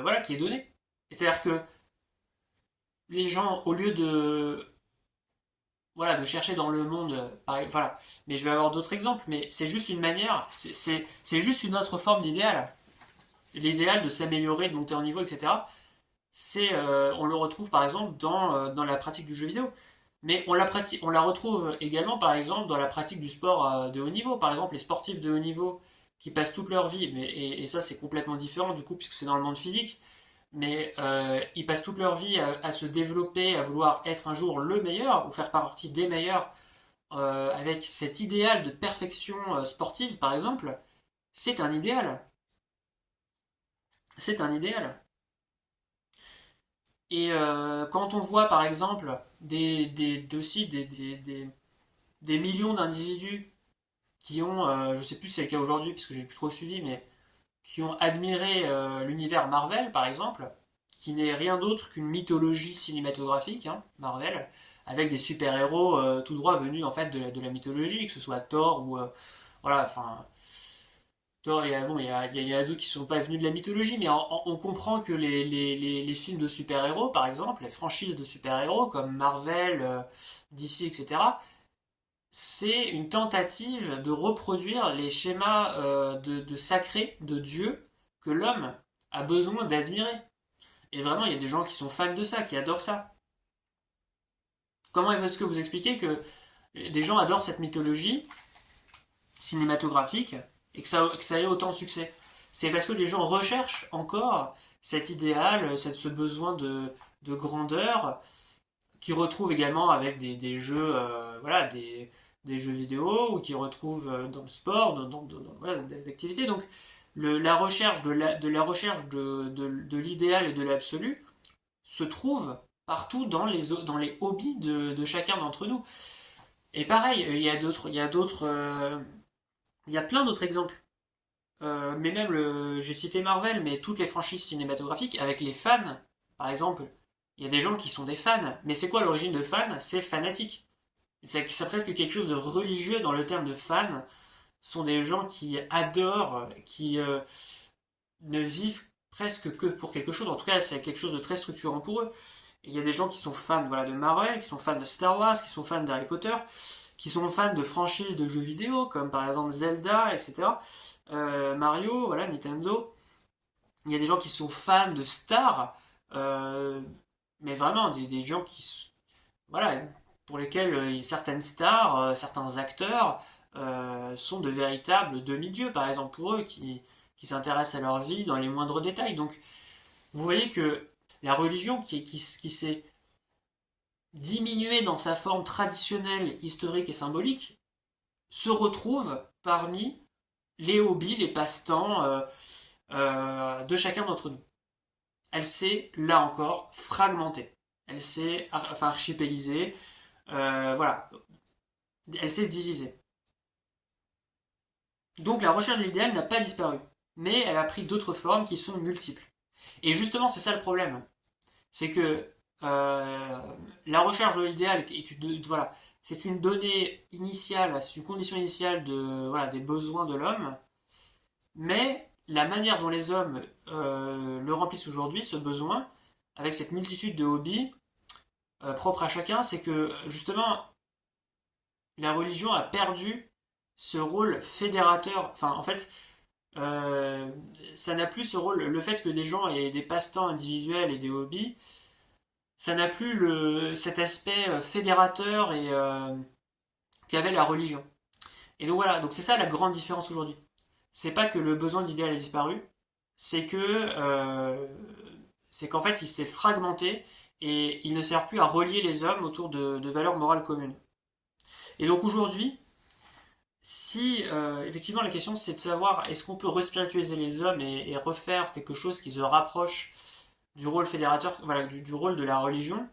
Speaker 1: voilà, qui est donné. C'est-à-dire que les gens, au lieu voilà, de chercher dans le monde, voilà, mais je vais avoir d'autres exemples, mais c'est juste une manière, c'est juste une autre forme d'idéal. L'idéal de s'améliorer, de monter en niveau, etc. On le retrouve par exemple dans la pratique du jeu vidéo. Mais on la retrouve également par exemple dans la pratique du sport de haut niveau. Par exemple, les sportifs de haut niveau qui passent toute leur vie, et ça c'est complètement différent du coup puisque c'est dans le monde physique, mais ils passent toute leur vie à se développer, à vouloir être un jour le meilleur ou faire partie des meilleurs avec cet idéal de perfection sportive par exemple. C'est un idéal. C'est un idéal. Et quand on voit par exemple aussi des millions d'individus qui ont, je sais plus si c'est le cas aujourd'hui parce que j'ai plus trop suivi, mais qui ont admiré l'univers Marvel par exemple, qui n'est rien d'autre qu'une mythologie cinématographique, hein, Marvel, avec des super-héros tout droit venus en fait de la mythologie, que ce soit Thor ou voilà, enfin Thor, bon, il y a d'autres qui sont pas venus de la mythologie, mais on comprend que les films de super-héros, par exemple, les franchises de super-héros comme Marvel, DC, etc., c'est une tentative de reproduire les schémas de sacré, de Dieu, que l'homme a besoin d'admirer. Et vraiment, il y a des gens qui sont fans de ça, qui adorent ça. Comment est-ce que vous expliquez que des gens adorent cette mythologie cinématographique et que ça ait autant de succès? C'est parce que les gens recherchent encore cet idéal, ce besoin de grandeur, qu'ils retrouvent également avec des jeux, voilà, des jeux vidéo, ou qu'ils retrouvent dans le sport, voilà, d'activités. Donc, la recherche de l'idéal et de l'absolu se trouve partout dans les hobbies de chacun d'entre nous. Et pareil, il y a plein d'autres exemples. Mais même, j'ai cité Marvel, mais toutes les franchises cinématographiques, avec les fans, par exemple, il y a des gens qui sont des fans. Mais c'est quoi l'origine de fan? C'est fanatique. C'est presque quelque chose de religieux dans le terme de fan. Ce sont des gens qui adorent, qui ne vivent presque que pour quelque chose. En tout cas, c'est quelque chose de très structurant pour eux. Et il y a des gens qui sont fans voilà, de Marvel, qui sont fans de Star Wars, qui sont fans d'Harry Potter, qui sont fans de franchises de jeux vidéo, comme par exemple Zelda, etc. Mario, voilà, Nintendo. Il y a des gens qui sont fans de stars, euh, mais vraiment des gens voilà, pour lesquels certaines stars, certains acteurs sont de véritables demi-dieux, par exemple pour eux, qui s'intéressent à leur vie dans les moindres détails. Donc, vous voyez que la religion qui s'est diminuée dans sa forme traditionnelle, historique et symbolique, se retrouve parmi les hobbies, les passe-temps de chacun d'entre nous. Elle s'est, là encore, fragmentée. Elle s'est enfin, archipélisée. Voilà. Elle s'est divisée. Donc la recherche de l'idéal n'a pas disparu. Mais elle a pris d'autres formes qui sont multiples. Et justement, c'est ça le problème. C'est que la recherche de l'idéal voilà, c'est une donnée initiale, c'est une condition initiale voilà, des besoins de l'homme, mais la manière dont les hommes le remplissent aujourd'hui, ce besoin, avec cette multitude de hobbies propres à chacun, c'est que justement la religion a perdu ce rôle fédérateur. Enfin, en fait, euh, ça n'a plus ce rôle. Le fait que des gens aient des passe-temps individuels et des hobbies, ça n'a plus cet aspect fédérateur et qu'avait la religion. Et donc voilà, donc c'est ça la grande différence aujourd'hui. C'est pas que le besoin d'idéal a disparu, c'est que c'est qu'en fait, il s'est fragmenté et il ne sert plus à relier les hommes autour de valeurs morales communes. Et donc aujourd'hui, si effectivement la question c'est de savoir est-ce qu'on peut respiritualiser les hommes et refaire quelque chose qui se rapproche du rôle fédérateur, voilà, du rôle de la religion,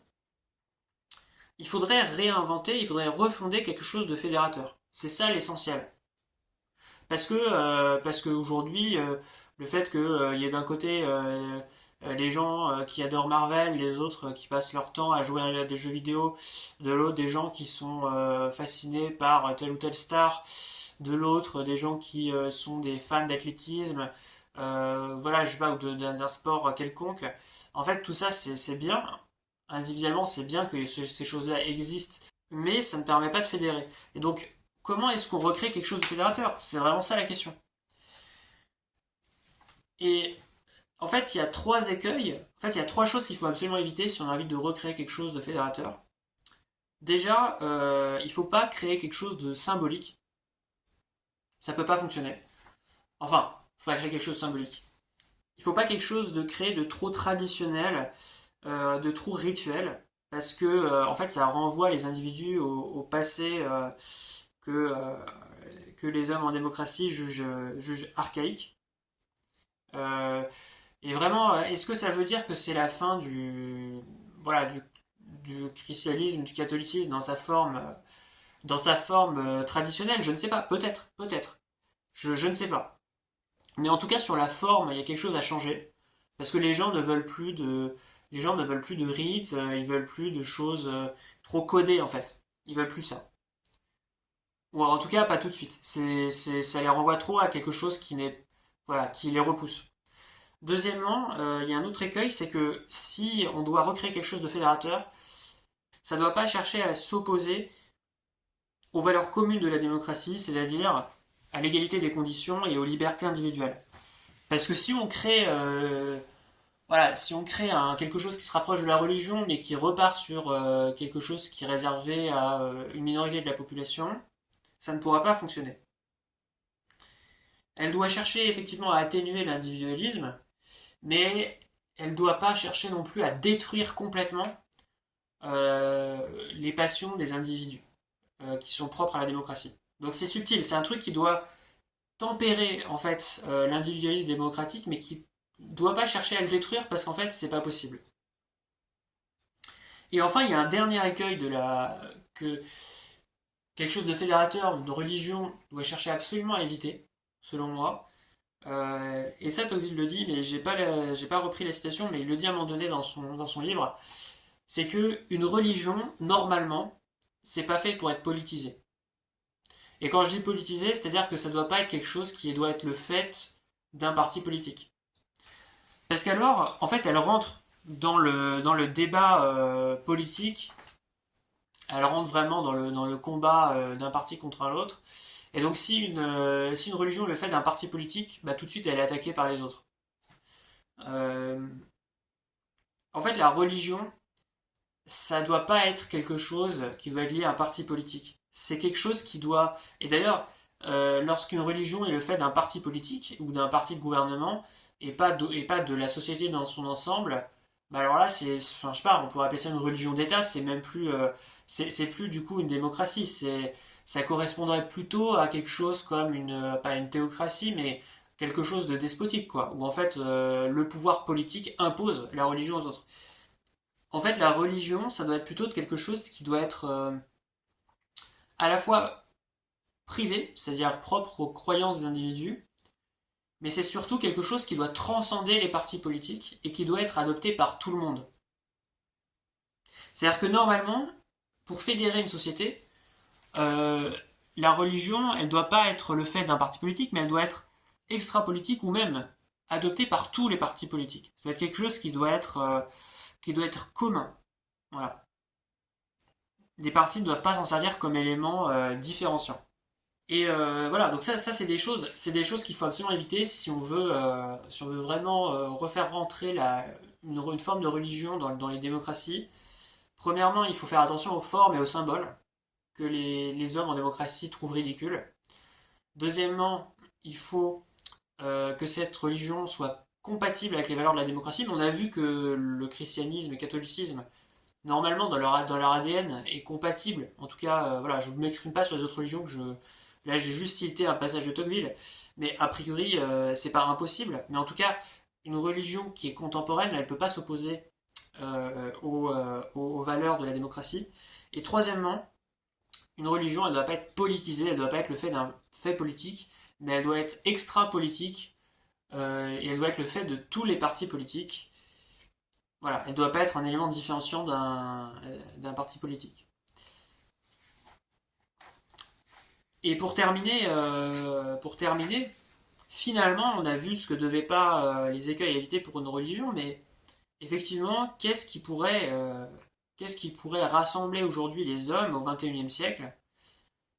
Speaker 1: il faudrait réinventer, il faudrait refonder quelque chose de fédérateur. C'est ça l'essentiel. Parce que aujourd'hui, le fait qu'il y ait d'un côté les gens qui adorent Marvel, les autres qui passent leur temps à jouer à des jeux vidéo, de l'autre des gens qui sont fascinés par telle ou telle star, de l'autre des gens qui sont des fans d'athlétisme, voilà, je sais pas, ou d'un sport quelconque. En fait, tout ça, c'est bien. Individuellement, c'est bien que ces choses-là existent, mais ça ne permet pas de fédérer. Et donc, comment est-ce qu'on recrée quelque chose de fédérateur? C'est vraiment ça la question. Et en fait, il y a trois écueils. En fait, il y a trois choses qu'il faut absolument éviter si on a envie de recréer quelque chose de fédérateur. Déjà, il ne faut pas créer quelque chose de symbolique. Ça ne peut pas fonctionner. Enfin, il ne faut pas créer quelque chose de symbolique. Il ne faut pas quelque chose de créé de trop traditionnel, de trop rituel, parce que en fait, ça renvoie les individus au passé que, euh, que les hommes en démocratie jugent archaïque. Euh, et vraiment, est-ce que ça veut dire que c'est la fin voilà, du christianisme, du catholicisme dans sa forme traditionnelle? Je ne sais pas, peut-être, peut-être. Je ne sais pas. Mais en tout cas, sur la forme, il y a quelque chose à changer. Parce que les gens ne veulent plus de rites, ils veulent plus de choses trop codées, en fait. Ils veulent plus ça. Ou en tout cas, pas tout de suite. Ça les renvoie trop à quelque chose voilà, qui les repousse. Deuxièmement, il y a un autre écueil, c'est que si on doit recréer quelque chose de fédérateur, ça ne doit pas chercher à s'opposer aux valeurs communes de la démocratie, c'est-à-dire à l'égalité des conditions et aux libertés individuelles. Parce que si on crée, voilà, si on crée quelque chose qui se rapproche de la religion, mais qui repart sur quelque chose qui est réservé à une minorité de la population, ça ne pourra pas fonctionner. Elle doit chercher effectivement à atténuer l'individualisme, mais elle ne doit pas chercher non plus à détruire complètement les passions des individus qui sont propres à la démocratie. Donc c'est subtil, c'est un truc qui doit tempérer en fait l'individualisme démocratique, mais qui ne doit pas chercher à le détruire parce qu'en fait c'est pas possible. Et enfin, il y a un dernier écueil que quelque chose de fédérateur, de religion, doit chercher absolument à éviter, selon moi. Et ça, Tocqueville le dit, mais j'ai pas repris la citation, mais il le dit à un moment donné dans son livre, c'est que une religion, normalement, c'est pas fait pour être politisé. Et quand je dis politisé, c'est-à-dire que ça doit pas être quelque chose qui doit être le fait d'un parti politique. Parce qu'alors, en fait, elle rentre dans le débat politique, elle rentre vraiment dans le combat d'un parti contre un autre. Et donc, si une religion est le fait d'un parti politique, bah, tout de suite, elle est attaquée par les autres. Euh, En fait, la religion, ça doit pas être quelque chose qui doit être lié à un parti politique. C'est quelque chose qui doit... Et d'ailleurs, lorsqu'une religion est le fait d'un parti politique ou d'un parti de gouvernement et pas de la société dans son ensemble, bah alors là, enfin, je sais pas, on pourrait appeler ça une religion d'État, c'est même plus, c'est plus du coup une démocratie, ça correspondrait plutôt à quelque chose comme pas une théocratie, mais quelque chose de despotique, quoi, où en fait le pouvoir politique impose la religion aux autres. En fait, la religion, ça doit être plutôt de quelque chose qui doit être à la fois privé, c'est-à-dire propre aux croyances des individus, mais c'est surtout quelque chose qui doit transcender les partis politiques et qui doit être adopté par tout le monde. C'est-à-dire que normalement, pour fédérer une société, euh, la religion, elle ne doit pas être le fait d'un parti politique, mais elle doit être extra-politique ou même adoptée par tous les partis politiques. Ça doit être quelque chose qui doit être commun. Voilà. Les partis ne doivent pas s'en servir comme élément différenciant. Et voilà, donc ça c'est des choses qu'il faut absolument éviter si on veut vraiment refaire rentrer une forme de religion dans les démocraties. Premièrement, il faut faire attention aux formes et aux symboles que les hommes en démocratie trouvent ridicules. Deuxièmement, il faut que cette religion soit compatible avec les valeurs de la démocratie, mais on a vu que le christianisme et le catholicisme, normalement dans leur ADN, est compatible. En tout cas, voilà, je ne m'exprime pas sur les autres religions là j'ai juste cité un passage de Tocqueville, mais a priori c'est pas impossible. Mais en tout cas, une religion qui est contemporaine, elle ne peut pas s'opposer aux valeurs de la démocratie. Et troisièmement, une religion, elle ne doit pas être politisée, elle ne doit pas être le fait d'un fait politique, mais elle doit être extra-politique, et elle doit être le fait de tous les partis politiques. Voilà, elle ne doit pas être un élément différenciant d'un parti politique. Et pour terminer, finalement, on a vu ce que devaient pas les écueils à éviter pour une religion, mais effectivement, qu'est-ce qui pourrait rassembler aujourd'hui les hommes au XXIe siècle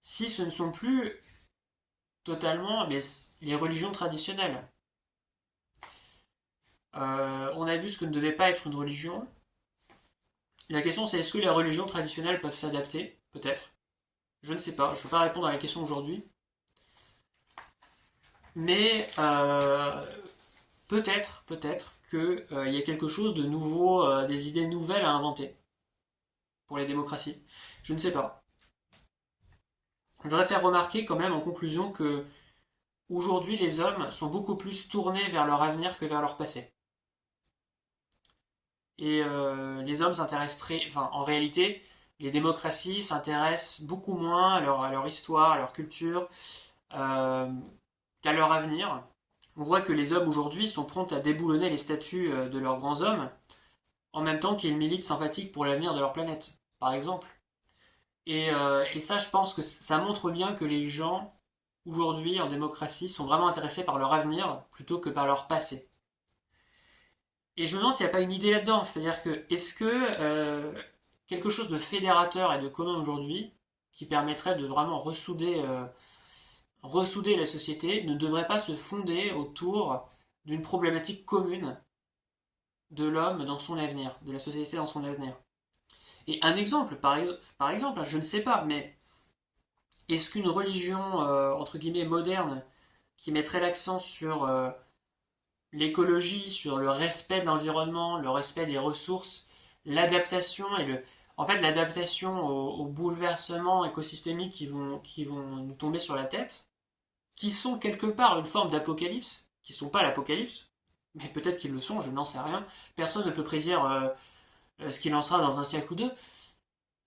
Speaker 1: si ce ne sont plus totalement les religions traditionnelles. On a vu ce que ne devait pas être une religion. La question c'est est-ce que les religions traditionnelles peuvent s'adapter? Peut-être. Je ne sais pas. Je ne peux pas répondre à la question aujourd'hui. Mais peut-être qu'il y a quelque chose de nouveau, des idées nouvelles à inventer pour les démocraties. Je ne sais pas. Je voudrais faire remarquer quand même en conclusion que aujourd'hui les hommes sont beaucoup plus tournés vers leur avenir que vers leur passé. Et les hommes s'intéressent enfin, en réalité, les démocraties s'intéressent beaucoup moins à leur histoire, à leur culture, euh, qu'à leur avenir. On voit que les hommes aujourd'hui sont prompts à déboulonner les statues de leurs grands hommes, en même temps qu'ils militent sans fatigue pour l'avenir de leur planète, par exemple. Et ça, je pense que ça montre bien que les gens, aujourd'hui, en démocratie, sont vraiment intéressés par leur avenir plutôt que par leur passé. Et je me demande s'il n'y a pas une idée là-dedans, c'est-à-dire que est-ce que quelque chose de fédérateur et de commun aujourd'hui, qui permettrait de vraiment ressouder la société, ne devrait pas se fonder autour d'une problématique commune de l'homme dans son avenir, de la société dans son avenir. Et un exemple, par exemple, je ne sais pas, mais est-ce qu'une religion, entre guillemets, moderne, qui mettrait l'accent sur l'écologie, sur le respect de l'environnement, le respect des ressources, l'adaptation en fait, l'adaptation aux bouleversements écosystémiques qui vont nous tomber sur la tête, qui sont quelque part une forme d'apocalypse, qui ne sont pas l'apocalypse, mais peut-être qu'ils le sont, je n'en sais rien. Personne ne peut prédire ce qu'il en sera dans un siècle ou deux.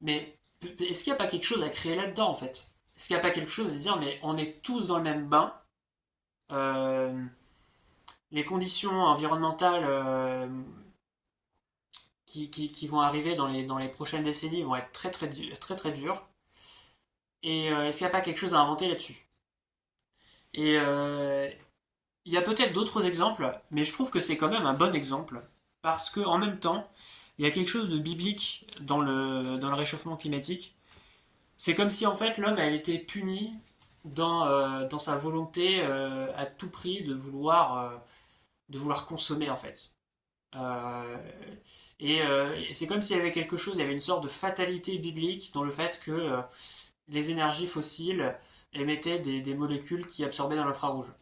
Speaker 1: Mais est-ce qu'il n'y a pas quelque chose à créer là-dedans, en fait? Est-ce qu'il n'y a pas quelque chose à dire, mais on est tous dans le même bain, euh, les conditions environnementales qui vont arriver dans les prochaines décennies vont être très très, très, très dures. Et est-ce qu'il n'y a pas quelque chose à inventer là-dessus? Et il y a peut-être d'autres exemples, mais je trouve que c'est quand même un bon exemple, parce que en même temps, il y a quelque chose de biblique dans le réchauffement climatique. C'est comme si en fait l'homme elle était puni dans sa volonté à tout prix de vouloir consommer en fait. Euh, et c'est comme s'il y avait quelque chose, il y avait une sorte de fatalité biblique dans le fait que les énergies fossiles émettaient des molécules qui absorbaient dans l'infrarouge.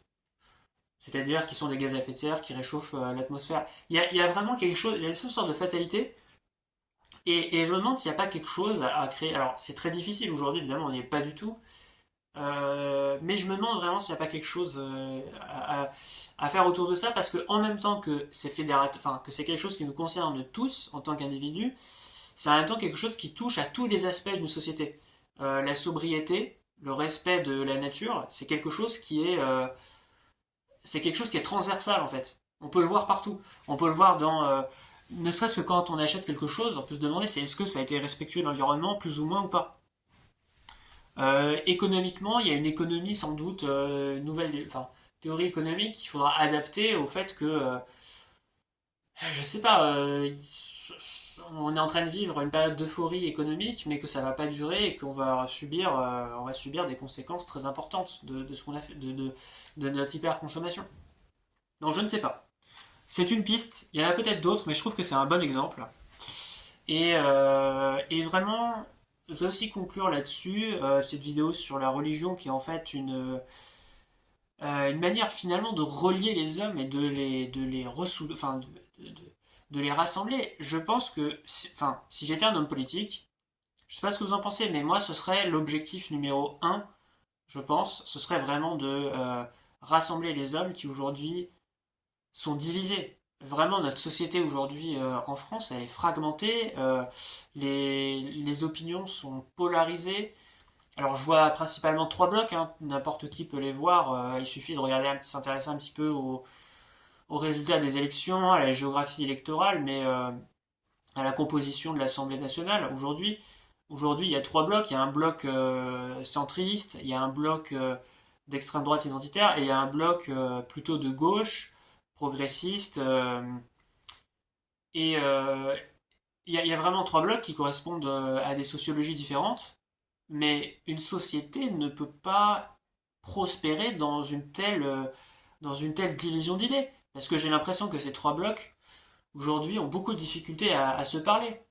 Speaker 1: C'est-à-dire qui sont des gaz à effet de serre qui réchauffent l'atmosphère. Il y a vraiment quelque chose, il y a une sorte de fatalité. Et je me demande s'il n'y a pas quelque chose à créer. Alors, c'est très difficile aujourd'hui, évidemment, on n'y est pas du tout. Mais je me demande vraiment s'il n'y a pas quelque chose à faire autour de ça, parce que en même temps que c'est enfin, que c'est quelque chose qui nous concerne tous en tant qu'individus, c'est en même temps quelque chose qui touche à tous les aspects d'une société. La sobriété, le respect de la nature, c'est quelque chose qui est transversal en fait. On peut le voir partout. On peut le voir ne serait-ce que quand on achète quelque chose, on peut se demander c'est est-ce que ça a été respectueux de l'environnement, plus ou moins ou pas. Économiquement, il y a une économie sans doute, nouvelle, enfin, théorie économique qu'il faudra adapter au fait que, je sais pas, on est en train de vivre une période d'euphorie économique, mais que ça va pas durer et qu'on va subir des conséquences très importantes de ce qu'on a fait, de notre hyperconsommation. Donc je ne sais pas. C'est une piste, il y en a peut-être d'autres, mais je trouve que c'est un bon exemple. Et vraiment, je vais aussi conclure là-dessus cette vidéo sur la religion qui est en fait une manière finalement de relier les hommes et de les rassembler. Je pense que, enfin, si j'étais un homme politique, je sais pas ce que vous en pensez, mais moi, ce serait l'objectif numéro un, je pense, ce serait vraiment de rassembler les hommes qui aujourd'hui sont divisés. Vraiment, notre société aujourd'hui en France, elle est fragmentée, les opinions sont polarisées. Alors, je vois principalement trois blocs, hein, n'importe qui peut les voir, il suffit de regarder, s'intéresser un petit peu aux résultats des élections, à la géographie électorale, mais à la composition de l'Assemblée nationale. Aujourd'hui, il y a trois blocs. Il y a un bloc centriste, il y a un bloc d'extrême droite identitaire et il y a un bloc plutôt de gauche, progressiste. Et il y a vraiment trois blocs qui correspondent à des sociologies différentes. Mais une société ne peut pas prospérer dans une telle division d'idées. Parce que j'ai l'impression que ces trois blocs, aujourd'hui, ont beaucoup de difficultés à se parler.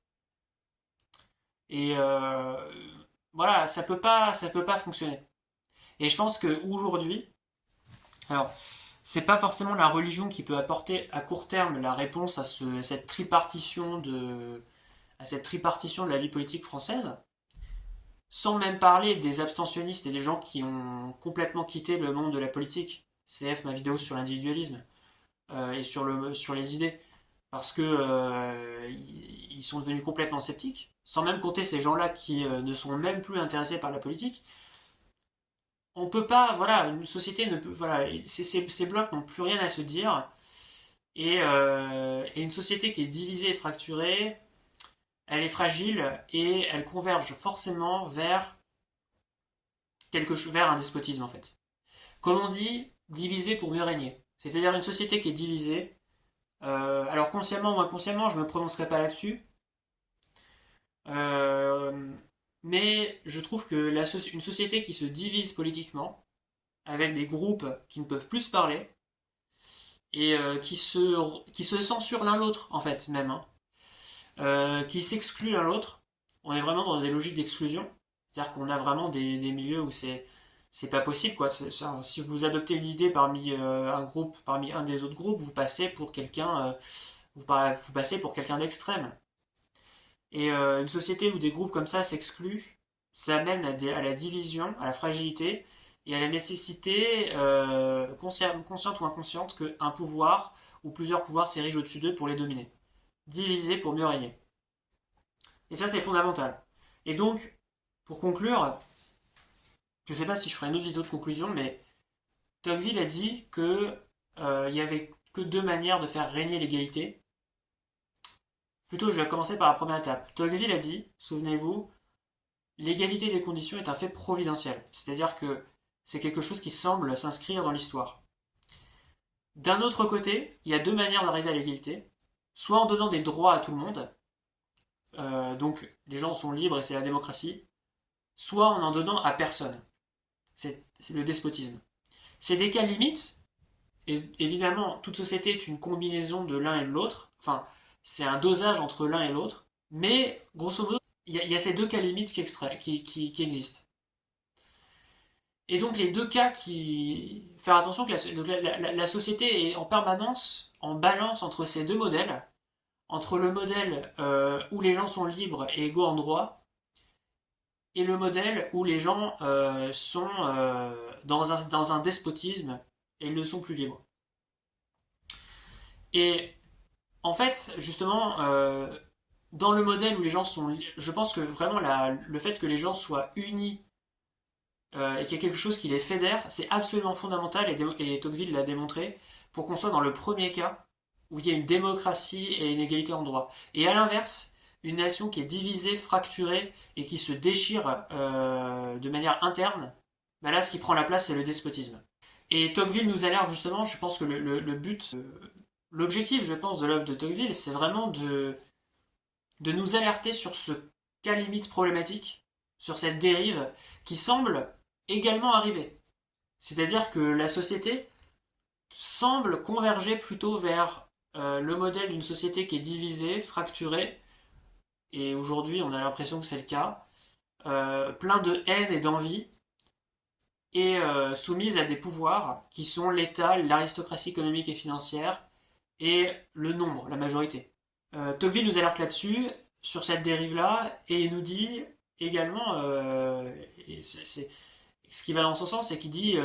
Speaker 1: Et voilà, ça peut pas fonctionner. Et je pense que aujourd'hui, alors, c'est pas forcément la religion qui peut apporter à court terme la réponse à cette tripartition de la vie politique française, sans même parler des abstentionnistes et des gens qui ont complètement quitté le monde de la politique. CF, ma vidéo sur l'individualisme et sur les idées, parce que ils sont devenus complètement sceptiques, sans même compter ces gens-là qui ne sont même plus intéressés par la politique. On peut pas, voilà, une société ne peut, voilà, ces blocs n'ont plus rien à se dire, et une société qui est divisée et fracturée, elle est fragile et elle converge forcément vers un despotisme en fait. Comme on dit, diviser pour mieux régner. C'est-à-dire une société qui est divisée. Alors consciemment ou inconsciemment, je ne me prononcerai pas là-dessus. Euh, mais je trouve que une société qui se divise politiquement, avec des groupes qui ne peuvent plus se parler, et qui se censurent l'un l'autre, en fait, même, hein, qui s'excluent l'un l'autre, on est vraiment dans des logiques d'exclusion. C'est-à-dire qu'on a vraiment des milieux où c'est pas possible, quoi. Si vous adoptez une idée parmi un groupe, parmi un des autres groupes, vous passez pour quelqu'un, vous passez pour quelqu'un d'extrême. Et une société où des groupes comme ça s'excluent, ça amène à la division, à la fragilité et à la nécessité, consciente ou inconsciente, qu'un pouvoir ou plusieurs pouvoirs s'érigent au-dessus d'eux pour les dominer. Diviser pour mieux régner. Et ça, c'est fondamental. Et donc, pour conclure, je ne sais pas si je ferai une autre vidéo de conclusion, mais Tocqueville a dit que il y avait que deux manières de faire régner l'égalité. Plutôt, je vais commencer par la première étape. Tocqueville a dit, souvenez-vous, l'égalité des conditions est un fait providentiel. C'est-à-dire que c'est quelque chose qui semble s'inscrire dans l'histoire. D'un autre côté, il y a deux manières d'arriver à l'égalité. Soit en donnant des droits à tout le monde, donc les gens sont libres et c'est la démocratie, soit en donnant à personne. C'est le despotisme. C'est des cas limites, et évidemment, toute société est une combinaison de l'un et de l'autre, enfin, c'est un dosage entre l'un et l'autre, mais grosso modo, il y a ces deux cas limites qui existent. Et donc les deux cas qui... Faire attention que la société est en permanence en balance entre ces deux modèles, entre le modèle où les gens sont libres et égaux en droit, et le modèle où les gens sont dans un despotisme et ils ne sont plus libres. Et en fait, justement, dans le modèle où les gens sont... Je pense que vraiment le fait que les gens soient unis et qu'il y a quelque chose qui les fédère, c'est absolument fondamental, et Tocqueville l'a démontré, pour qu'on soit dans le premier cas, où il y a une démocratie et une égalité en droit. Et à l'inverse, une nation qui est divisée, fracturée, et qui se déchire de manière interne, bah là, ce qui prend la place, c'est le despotisme. Et Tocqueville nous alerte justement, je pense que le but, l'objectif, je pense, de l'œuvre de Tocqueville, c'est vraiment de nous alerter sur ce cas limite problématique, sur cette dérive qui semble également arriver. C'est-à-dire que la société semble converger plutôt vers le modèle d'une société qui est divisée, fracturée, et aujourd'hui on a l'impression que c'est le cas, plein de haine et d'envie, est soumise à des pouvoirs qui sont l'État, l'aristocratie économique et financière et le nombre, la majorité. Tocqueville nous alerte là-dessus, sur cette dérive-là, et il nous dit également, et ce qui va dans son sens, c'est qu'il dit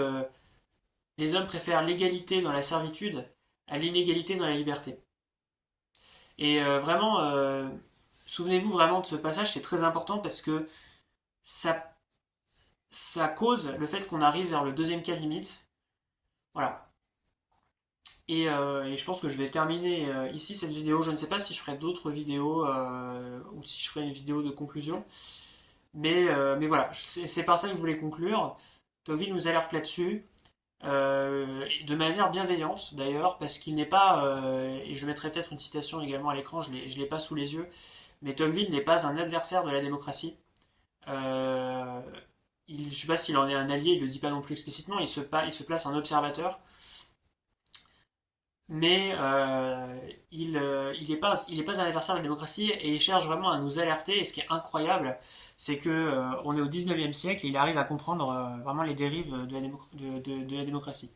Speaker 1: les hommes préfèrent l'égalité dans la servitude à l'inégalité dans la liberté. Et vraiment, souvenez-vous vraiment de ce passage, c'est très important parce que ça, ça cause le fait qu'on arrive vers le deuxième cas limite. Voilà. Et je pense que je vais terminer ici cette vidéo. Je ne sais pas si je ferai d'autres vidéos ou si je ferai une vidéo de conclusion. Mais voilà, c'est par ça que je voulais conclure. Tocqueville nous alerte là-dessus, de manière bienveillante d'ailleurs, parce qu'il n'est pas, et je mettrai peut-être une citation également à l'écran, je ne l'ai pas sous les yeux, mais Tocqueville n'est pas un adversaire de la démocratie. Euh, je ne sais pas s'il en est un allié, il ne le dit pas non plus explicitement, il se place en observateur, mais il est pas un adversaire de la démocratie et il cherche vraiment à nous alerter. Et ce qui est incroyable, c'est que on est au 19e siècle et il arrive à comprendre vraiment les dérives de la démocratie.